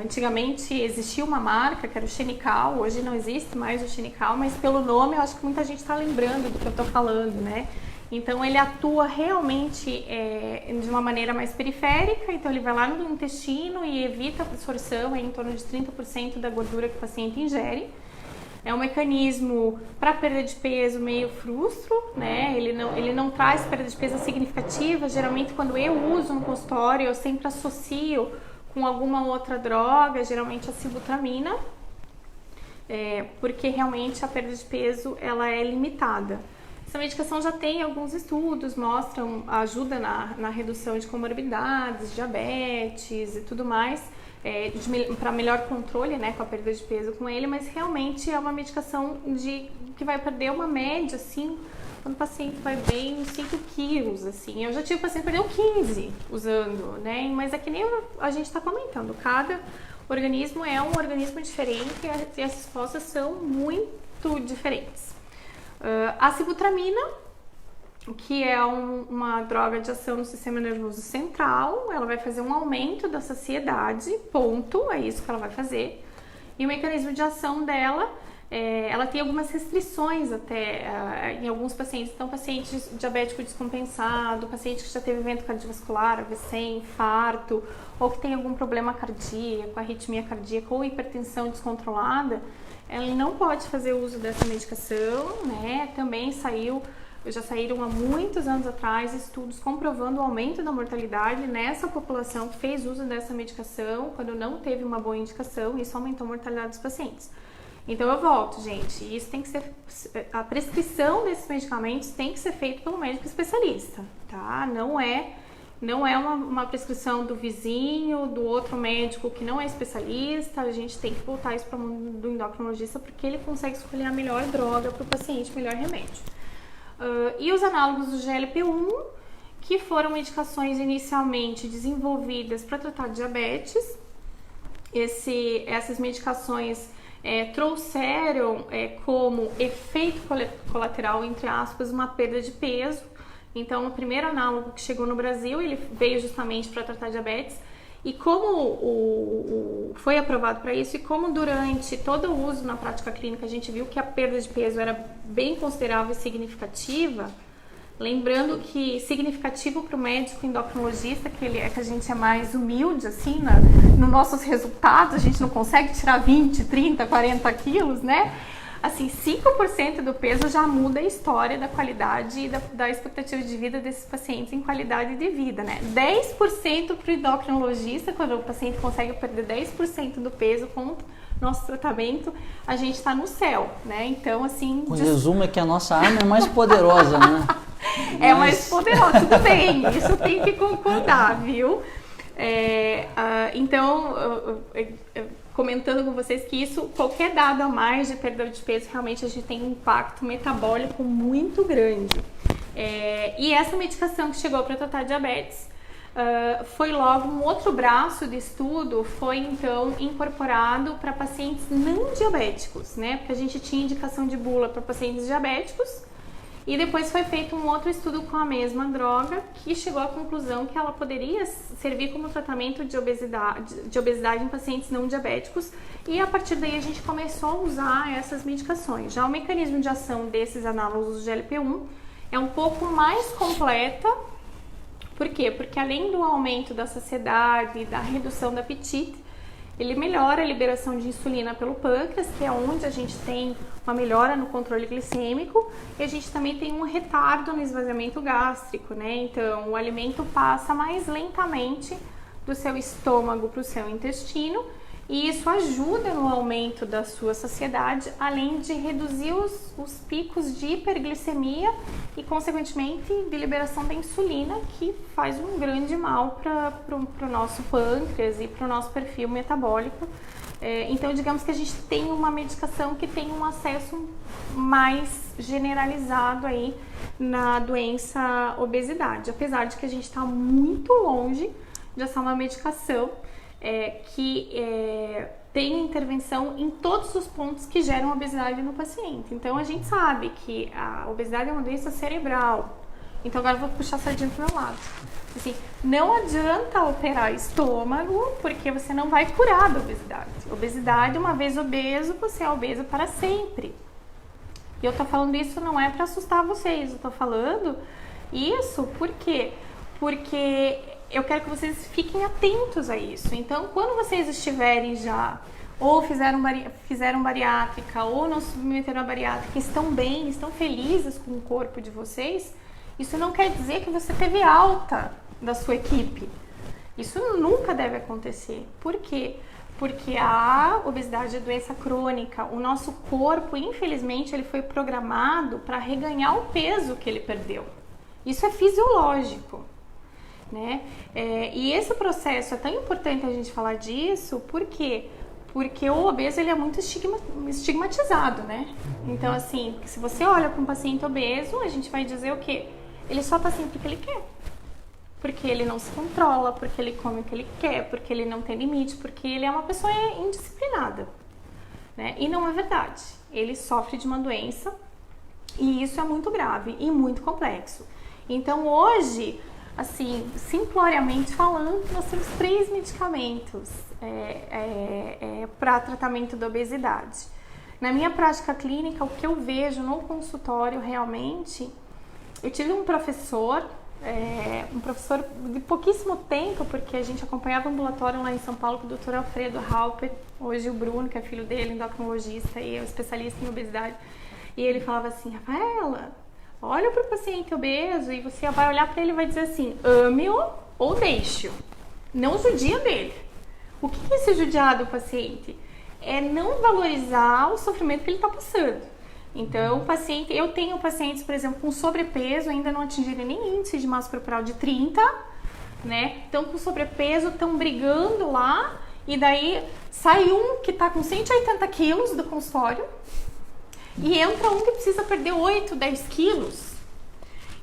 Antigamente existia uma marca que era o Xenical, hoje não existe mais o Xenical, mas pelo nome eu acho que muita gente está lembrando do que eu estou falando, né? Então ele atua realmente de uma maneira mais periférica, então ele vai lá no intestino e evita a absorção em torno de 30% da gordura que o paciente ingere. É um mecanismo para perda de peso meio frustro, né? Ele não traz perda de peso significativa. Geralmente quando eu uso no consultório eu sempre associo com alguma outra droga, geralmente a sibutramina, porque realmente a perda de peso ela é limitada. Essa medicação já tem alguns estudos, ajuda na redução de comorbidades, diabetes e tudo mais, para melhor controle, né, com a perda de peso com ele, mas realmente é uma medicação que vai perder uma média, assim, quando o paciente vai bem, uns 5 quilos, assim. Eu já tive paciente que perdeu 15 usando, né? Mas é que nem a gente está comentando, cada organismo é um organismo diferente e as respostas são muito diferentes. A sibutramina, que é uma droga de ação no sistema nervoso central, ela vai fazer um aumento da saciedade, ponto, é isso que ela vai fazer. E o mecanismo de ação dela, ela tem algumas restrições até em alguns pacientes. Então, paciente diabético descompensado, paciente que já teve evento cardiovascular, AVC, infarto, ou que tem algum problema cardíaco, arritmia cardíaca ou hipertensão descontrolada, ele não pode fazer uso dessa medicação, né? Também já saíram há muitos anos atrás estudos comprovando o aumento da mortalidade nessa população que fez uso dessa medicação quando não teve uma boa indicação, e isso aumentou a mortalidade dos pacientes. Então eu volto, gente, isso tem que ser, a prescrição desses medicamentos tem que ser feita pelo médico especialista, tá? Não é Não é uma prescrição do vizinho, do outro médico que não é especialista. A gente tem que voltar isso para o mundo do endocrinologista, porque ele consegue escolher a melhor droga para o paciente, o melhor remédio. E os análogos do GLP-1, que foram medicações inicialmente desenvolvidas para tratar diabetes. Essas medicações trouxeram como efeito colateral, entre aspas, uma perda de peso. Então, o primeiro análogo que chegou no Brasil, ele veio justamente para tratar diabetes. E como foi aprovado para isso, e como durante todo o uso na prática clínica a gente viu que a perda de peso era bem considerável e significativa, lembrando que significativo para o médico endocrinologista, que a gente é mais humilde, assim, nos nossos resultados, a gente não consegue tirar 20, 30, 40 quilos, né? Assim, 5% do peso já muda a história da qualidade e da expectativa de vida desses pacientes em qualidade de vida, né? 10% para o endocrinologista, quando o paciente consegue perder 10% do peso com nosso tratamento, a gente está no céu, né? Então, assim... O resumo é que a nossa arma é mais poderosa, né? É mais poderosa, tudo bem, isso tem que concordar, viu? Comentando com vocês que qualquer dado a mais de perda de peso, realmente a gente tem um impacto metabólico muito grande. E essa medicação que chegou para tratar diabetes foi logo um outro braço de estudo, foi então incorporado para pacientes não diabéticos, né? Porque a gente tinha indicação de bula para pacientes diabéticos. E depois foi feito um outro estudo com a mesma droga, que chegou à conclusão que ela poderia servir como tratamento de obesidade em pacientes não diabéticos, e a partir daí a gente começou a usar essas medicações. Já o mecanismo de ação desses análogos do GLP-1 é um pouco mais completa. Por quê? Porque além do aumento da saciedade e da redução do apetite, ele melhora a liberação de insulina pelo pâncreas, que é onde a gente tem uma melhora no controle glicêmico, e a gente também tem um retardo no esvaziamento gástrico, né? Então, o alimento passa mais lentamente do seu estômago para o seu intestino, e isso ajuda no aumento da sua saciedade, além de reduzir os picos de hiperglicemia e, consequentemente, de liberação da insulina, que faz um grande mal para o nosso pâncreas e para o nosso perfil metabólico. Então, digamos que a gente tem uma medicação que tem um acesso mais generalizado aí na doença obesidade, apesar de que a gente está muito longe de achar uma medicação que tem intervenção em todos os pontos que geram obesidade no paciente. Então, a gente sabe que a obesidade é uma doença cerebral. Então, agora eu vou puxar a sardinha pro meu lado. Assim, não adianta operar estômago, porque você não vai curar da obesidade. Obesidade, uma vez obeso, você é obeso para sempre. E eu tô falando isso não é para assustar vocês, eu tô falando isso por quê? Porque eu quero que vocês fiquem atentos a isso. Então, quando vocês estiverem já, ou fizeram bariátrica, ou não submeteram a bariátrica, estão bem, estão felizes com o corpo de vocês, isso não quer dizer que você teve alta da sua equipe. Isso nunca deve acontecer. Por quê? Porque a obesidade é doença crônica. O nosso corpo, infelizmente, ele foi programado para reganhar o peso que ele perdeu. Isso é fisiológico, né? E esse processo é tão importante a gente falar disso, por quê? Porque o obeso ele é muito estigmatizado, né? Então, assim, se você olha para um paciente obeso, a gente vai dizer o quê? Ele só está assim porque ele quer. Porque ele não se controla, porque ele come o que ele quer, porque ele não tem limite, porque ele é uma pessoa indisciplinada, né? E não é verdade. Ele sofre de uma doença e isso é muito grave e muito complexo. Então, hoje, assim, simploriamente falando, nós temos 3 medicamentos para tratamento da obesidade. Na minha prática clínica, o que eu vejo no consultório realmente, eu tive um professor de pouquíssimo tempo, porque a gente acompanhava o ambulatório lá em São Paulo com o Dr. Alfredo Halper, hoje o Bruno, que é filho dele, endocrinologista e é especialista em obesidade, e ele falava assim: Rafaela, olha para o paciente obeso e você vai olhar para ele e vai dizer assim: ame-o ou deixe-o, não judia dele. O que é esse judiar do paciente? É não valorizar o sofrimento que ele está passando. Então, eu tenho pacientes, por exemplo, com sobrepeso, ainda não atingiram nem índice de massa corporal de 30, né? Estão com sobrepeso, estão brigando lá, e daí sai um que tá com 180 quilos do consultório e entra um que precisa perder 8, 10 quilos.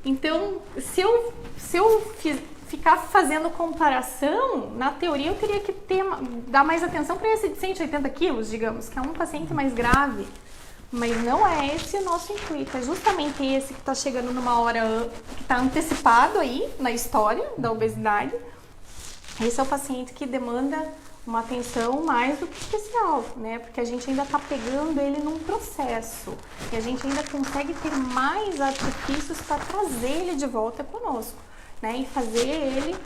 Então, se eu ficar fazendo comparação, na teoria eu teria que dar mais atenção para esse de 180 quilos, digamos, que é um paciente mais grave. Mas não é esse o nosso intuito, é justamente esse que está chegando numa hora que está antecipado aí na história da obesidade. Esse é o paciente que demanda uma atenção mais do que especial, né? Porque a gente ainda está pegando ele num processo e a gente ainda consegue ter mais artifícios para trazer ele de volta conosco, né? E fazer ele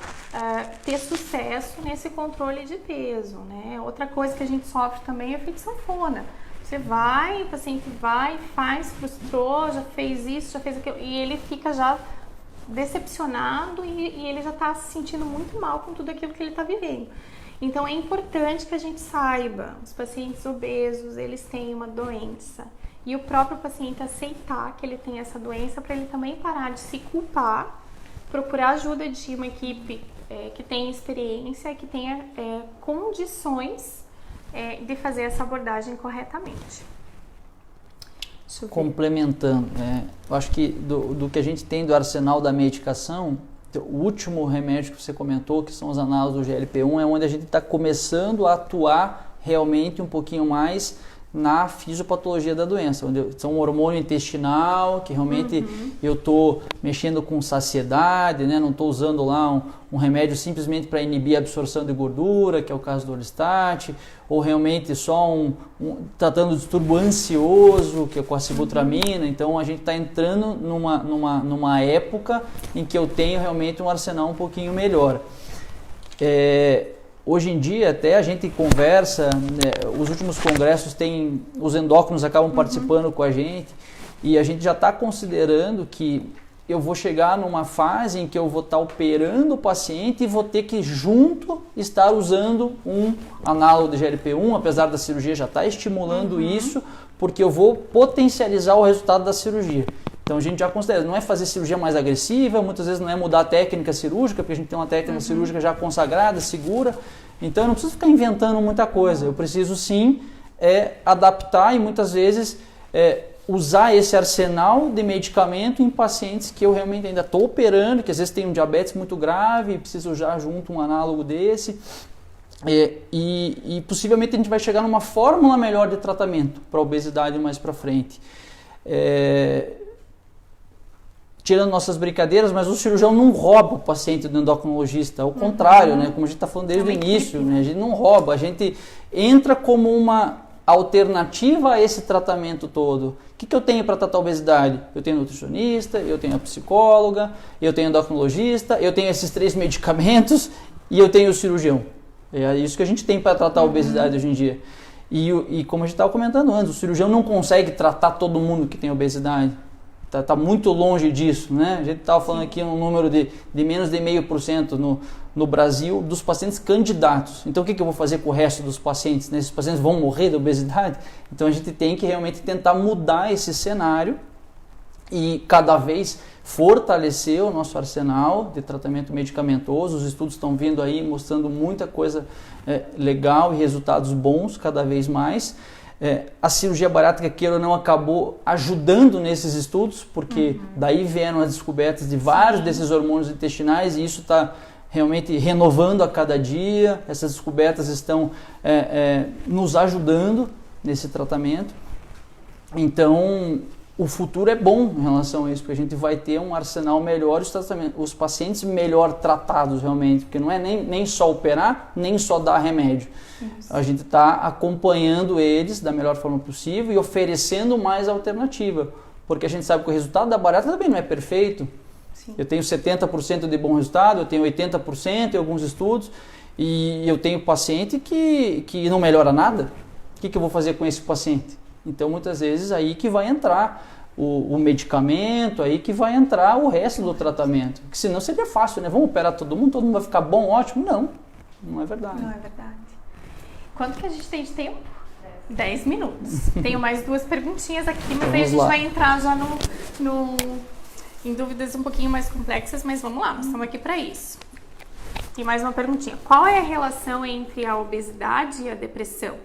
ter sucesso nesse controle de peso, né? Outra coisa que a gente sofre também é efeito sanfona. Você vai, o paciente vai, faz, frustrou, já fez isso, já fez aquilo, e ele fica já decepcionado e ele já está se sentindo muito mal com tudo aquilo que ele está vivendo. Então é importante que a gente saiba, os pacientes obesos, eles têm uma doença, e o próprio paciente aceitar que ele tem essa doença para ele também parar de se culpar, procurar ajuda de uma equipe que tenha experiência, que tenha condições de fazer essa abordagem corretamente. Complementando, eu acho que do que a gente tem do arsenal da medicação, o último remédio que você comentou, que são os análogos do GLP-1, é onde a gente está começando a atuar realmente um pouquinho mais na fisiopatologia da doença, onde são um hormônio intestinal, que realmente eu estou mexendo com saciedade, né? Não estou usando lá um remédio simplesmente para inibir a absorção de gordura, que é o caso do Orlistat, ou realmente só tratando do distúrbio ansioso, que é com a sibutramina. Então a gente está entrando numa época em que eu tenho realmente um arsenal um pouquinho melhor. Hoje em dia até a gente conversa, né, os últimos congressos os endócrinos acabam participando com a gente, e a gente já está considerando que eu vou chegar numa fase em que eu vou estar operando o paciente e vou ter que junto estar usando um análogo de GLP-1, apesar da cirurgia já estar estimulando isso, porque eu vou potencializar o resultado da cirurgia. Então a gente já considera, não é fazer cirurgia mais agressiva, muitas vezes não é mudar a técnica cirúrgica, porque a gente tem uma técnica cirúrgica já consagrada, segura. Então eu não preciso ficar inventando muita coisa, eu preciso sim adaptar e muitas vezes usar esse arsenal de medicamento em pacientes que eu realmente ainda estou operando, que às vezes tem um diabetes muito grave e preciso usar junto um análogo desse. E possivelmente a gente vai chegar numa fórmula melhor de tratamento para a obesidade mais para frente. Tirando nossas brincadeiras, mas o cirurgião não rouba o paciente do endocrinologista, ao contrário, né? Como a gente está falando desde o início, né? A gente não rouba, a gente entra como uma alternativa a esse tratamento todo. O que eu tenho para tratar a obesidade? Eu tenho nutricionista, eu tenho a psicóloga, eu tenho endocrinologista, eu tenho esses 3 medicamentos e eu tenho o cirurgião. É isso que a gente tem para tratar a obesidade hoje em dia. E como a gente estava comentando antes, o cirurgião não consegue tratar todo mundo que tem obesidade. Está muito longe disso, né? A gente estava falando aqui um número de menos de 0,5% no Brasil dos pacientes candidatos. Então o que eu vou fazer com o resto dos pacientes? Né? Esses pacientes vão morrer de obesidade? Então a gente tem que realmente tentar mudar esse cenário e cada vez fortalecer o nosso arsenal de tratamento medicamentoso. Os estudos estão vindo aí mostrando muita coisa legal e resultados bons cada vez mais. A cirurgia bariátrica, queira ou não, acabou ajudando nesses estudos, porque daí vieram as descobertas de vários desses hormônios intestinais e isso está realmente renovando a cada dia. Essas descobertas estão nos ajudando nesse tratamento. Então, o futuro é bom em relação a isso, porque a gente vai ter um arsenal melhor, os pacientes melhor tratados realmente, porque não é nem só operar, nem só dar remédio. Isso. A gente está acompanhando eles da melhor forma possível e oferecendo mais alternativa, porque a gente sabe que o resultado da bariátrica também não é perfeito. Sim. Eu tenho 70% de bom resultado, eu tenho 80% em alguns estudos, e eu tenho paciente que não melhora nada. O que eu vou fazer com esse paciente? Então, muitas vezes, aí que vai entrar o medicamento, aí que vai entrar o resto do tratamento. Porque senão seria fácil, né? Vamos operar todo mundo vai ficar bom, ótimo. Não é verdade. Não é verdade. Quanto que a gente tem de tempo? 10 minutos. Tenho mais 2 perguntinhas aqui, mas aí a gente vai entrar já em dúvidas um pouquinho mais complexas, mas vamos lá, nós estamos aqui para isso. E mais uma perguntinha. Qual é a relação entre a obesidade e a depressão?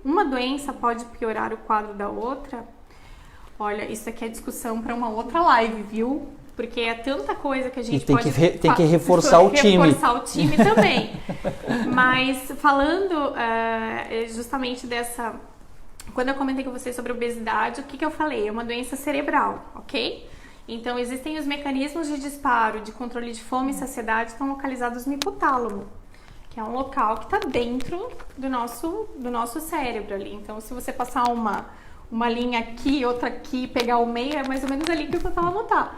Uma doença pode piorar o quadro da outra? Olha, isso aqui é discussão para uma outra live, viu? Porque é tanta coisa que a gente pode... Tem que reforçar o time. Reforçar o time também. Mas falando justamente dessa... Quando eu comentei com vocês sobre obesidade, o que eu falei? É uma doença cerebral, ok? Então, existem os mecanismos de disparo, de controle de fome e saciedade, estão localizados no hipotálamo, que é um local que está dentro do nosso cérebro ali. Então, se você passar uma linha aqui, outra aqui, pegar o meio, é mais ou menos ali que o hipotálamo está.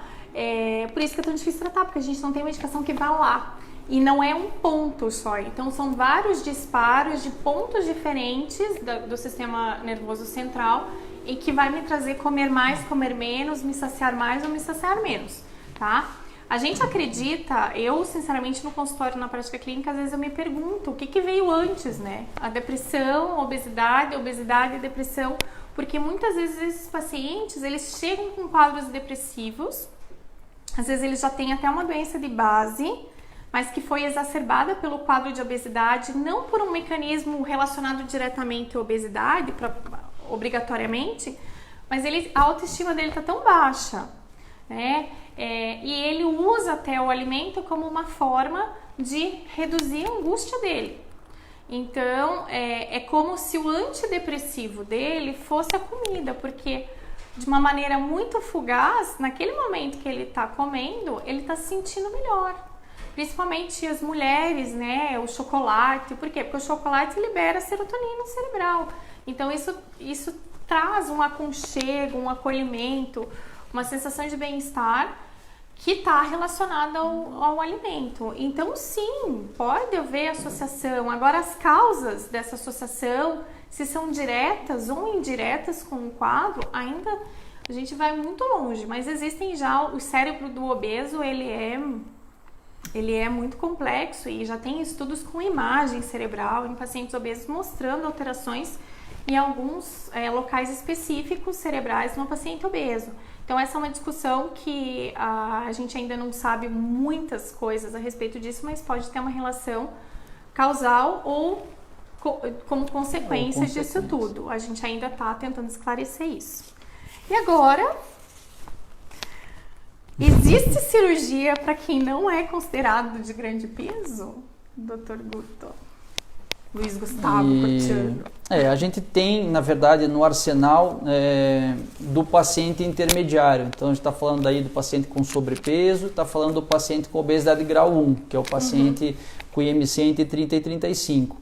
Por isso que é tão difícil tratar, porque a gente não tem medicação que vá lá. E não é um ponto só. Então, são vários disparos de pontos diferentes do sistema nervoso central e que vai me trazer comer mais, comer menos, me saciar mais ou me saciar menos, tá? A gente acredita, eu sinceramente no consultório, na prática clínica, às vezes eu me pergunto o que veio antes, né? A depressão, a obesidade e depressão, porque muitas vezes esses pacientes, eles chegam com quadros depressivos, às vezes eles já têm até uma doença de base, mas que foi exacerbada pelo quadro de obesidade, não por um mecanismo relacionado diretamente à obesidade, obrigatoriamente, mas a autoestima dele está tão baixa, né? E ele usa até o alimento como uma forma de reduzir a angústia dele. Então, é como se o antidepressivo dele fosse a comida, porque de uma maneira muito fugaz, naquele momento que ele está comendo, ele está se sentindo melhor. Principalmente as mulheres, né? O chocolate. Por quê? Porque o chocolate libera serotonina cerebral. Então, isso traz um aconchego, um acolhimento, uma sensação de bem-estar que está relacionada ao alimento. Então, sim, pode haver associação. Agora, as causas dessa associação, se são diretas ou indiretas com o quadro, ainda a gente vai muito longe. Mas existem já, o cérebro do obeso, ele é muito complexo e já tem estudos com imagem cerebral em pacientes obesos mostrando alterações em alguns locais específicos cerebrais no paciente obeso. Então, essa é uma discussão que a gente ainda não sabe muitas coisas a respeito disso, mas pode ter uma relação causal ou como consequência disso tudo. A gente ainda está tentando esclarecer isso. E agora, existe cirurgia para quem não é considerado de grande peso, Dr. Guto? Luiz Gustavo Cortiano. A gente tem, na verdade, no arsenal do paciente intermediário. Então, a gente está falando aí do paciente com sobrepeso, está falando do paciente com obesidade grau 1, que é o paciente com IMC entre 30 e 35.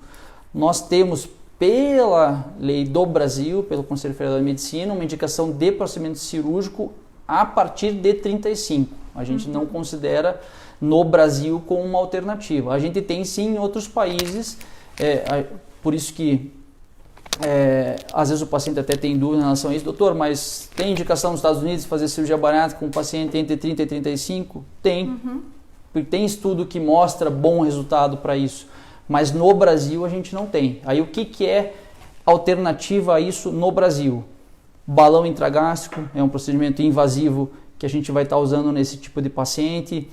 Nós temos, pela lei do Brasil, pelo Conselho Federal de Medicina, uma indicação de procedimento cirúrgico a partir de 35. A gente não considera no Brasil como uma alternativa. A gente tem sim em outros países, por isso que às vezes o paciente até tem dúvida em relação a isso. Doutor, mas tem indicação nos Estados Unidos de fazer cirurgia bariátrica com um paciente entre 30 e 35? Tem. Porque tem estudo que mostra bom resultado para isso. Mas no Brasil a gente não tem. Aí o que é alternativa a isso no Brasil? Balão intragástrico é um procedimento invasivo que a gente vai estar usando nesse tipo de paciente.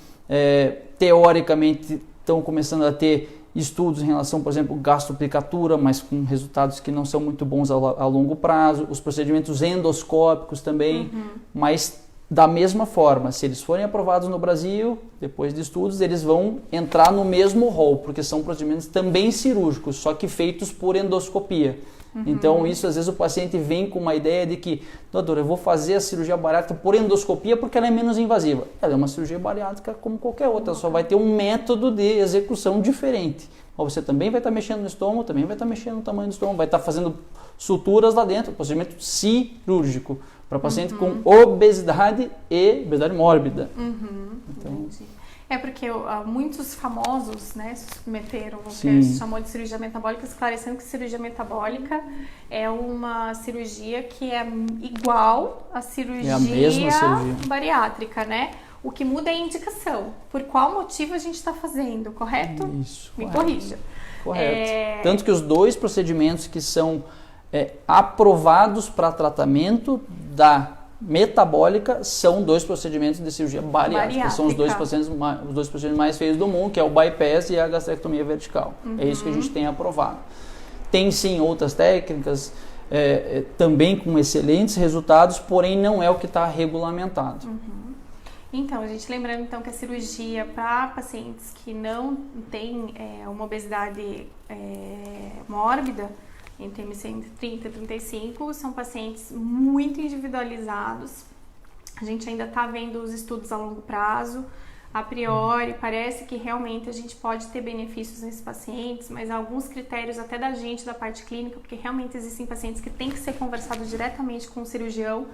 Teoricamente estão começando a ter estudos em relação, por exemplo, gastroplicatura, mas com resultados que não são muito bons a longo prazo. Os procedimentos endoscópicos também, mas da mesma forma, se eles forem aprovados no Brasil, depois de estudos, eles vão entrar no mesmo rol, porque são procedimentos também cirúrgicos, só que feitos por endoscopia. Então, isso às vezes o paciente vem com uma ideia de que, doutor, eu vou fazer a cirurgia bariátrica por endoscopia porque ela é menos invasiva. Ela é uma cirurgia bariátrica como qualquer outra, só vai ter um método de execução diferente. Mas você também vai estar mexendo no estômago, também vai estar mexendo no tamanho do estômago, vai estar fazendo suturas lá dentro, procedimento cirúrgico para paciente com obesidade e obesidade mórbida. Então, entendi. Porque muitos famosos, né, se submeteram ao que se chamou de cirurgia metabólica, esclarecendo que cirurgia metabólica é uma cirurgia que é igual à cirurgia, bariátrica, né? O que muda é a indicação. Por qual motivo a gente está fazendo, correto? Isso. Me corrija. Correto. Tanto que os dois procedimentos que são aprovados para tratamento da metabólica são 2 procedimentos de cirurgia bariátrica. São os dois procedimentos mais feios do mundo, que é o bypass e a gastrectomia vertical. É isso que a gente tem aprovado. Tem sim outras técnicas, também com excelentes resultados, porém não é o que está regulamentado. Então, a gente lembrando então que a cirurgia para pacientes que não têm uma obesidade mórbida, entre 30 e 35, são pacientes muito individualizados. A gente ainda está vendo os estudos a longo prazo. A priori, parece que realmente a gente pode ter benefícios nesses pacientes, mas alguns critérios até da gente, da parte clínica, porque realmente existem pacientes que têm que ser conversados diretamente com o cirurgião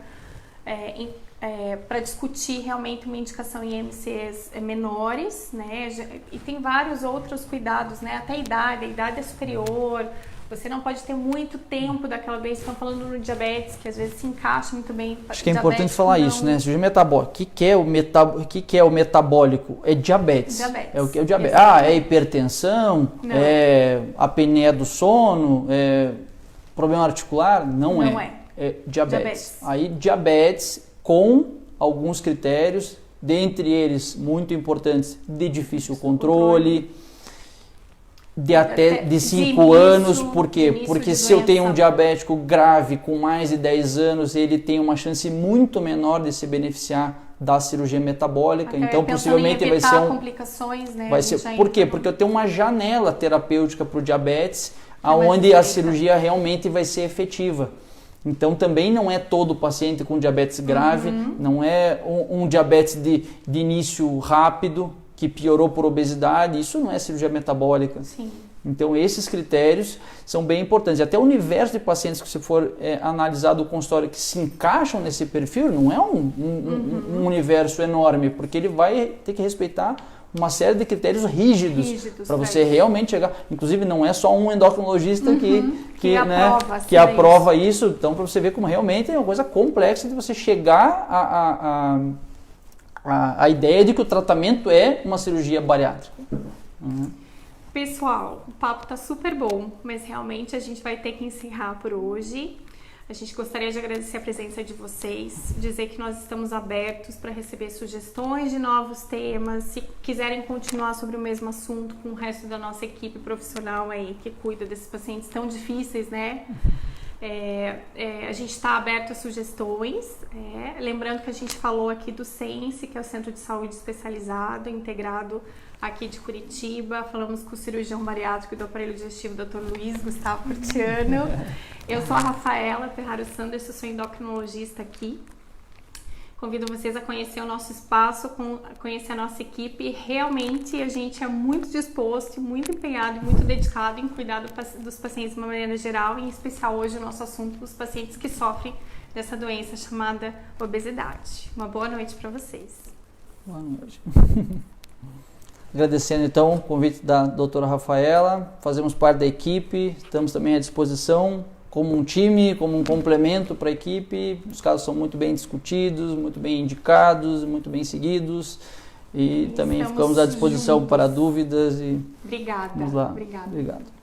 para discutir realmente uma indicação em MCs menores, né? E tem vários outros cuidados, né? Até a idade é superior. Você não pode ter muito tempo daquela vez, estão falando no diabetes, que às vezes se encaixa muito bem. Acho que é importante falar isso, né? Cirurgia metabólica. O que é o metabólico? É diabetes. É o que é o diabetes? É hipertensão? Não. É apneia do sono? É problema articular? Não é. É diabetes. Aí diabetes com alguns critérios, dentre eles muito importantes, de difícil controle. De 5 anos, por quê? Porque se eu tenho um diabético grave com mais de 10 anos, ele tem uma chance muito menor de se beneficiar da cirurgia metabólica. Então, possivelmente vai ser complicações, né? Por quê? Porque eu tenho uma janela terapêutica para o diabetes, onde a cirurgia realmente vai ser efetiva. Então, também não é todo paciente com diabetes grave, não é um diabetes de início rápido, que piorou por obesidade, isso não é cirurgia metabólica. Sim. Então, esses critérios são bem importantes. Até o universo de pacientes que se for analisado o consultório que se encaixam nesse perfil, não é um universo enorme, porque ele vai ter que respeitar uma série de critérios rígidos para você realmente chegar. Inclusive, não é só um endocrinologista que aprova isso. Então, para você ver como realmente é uma coisa complexa de você chegar a ideia de que o tratamento é uma cirurgia bariátrica. Pessoal, o papo tá super bom, mas realmente a gente vai ter que encerrar por hoje. A gente gostaria de agradecer a presença de vocês, dizer que nós estamos abertos para receber sugestões de novos temas, se quiserem continuar sobre o mesmo assunto com o resto da nossa equipe profissional aí que cuida desses pacientes tão difíceis, né? A gente está aberto a sugestões, lembrando que a gente falou aqui do Sense, que é o Centro de Saúde Especializado, integrado aqui de Curitiba. Falamos com o cirurgião bariátrico do aparelho digestivo, Dr. Luiz Gustavo Curtiano. Eu sou a Rafaela Ferraro Sanderson, sou endocrinologista aqui. Convido vocês a conhecer o nosso espaço, conhecer a nossa equipe. Realmente a gente é muito disposto, muito empenhado e muito dedicado em cuidar dos pacientes de uma maneira geral, em especial hoje o nosso assunto, os pacientes que sofrem dessa doença chamada obesidade. Uma boa noite para vocês. Boa noite. Agradecendo então o convite da doutora Rafaela, fazemos parte da equipe, estamos também à disposição como um time, como um complemento para a equipe. Os casos são muito bem discutidos, muito bem indicados, muito bem seguidos e também ficamos à disposição para dúvidas. Obrigada. Vamos lá. Obrigada. Obrigado.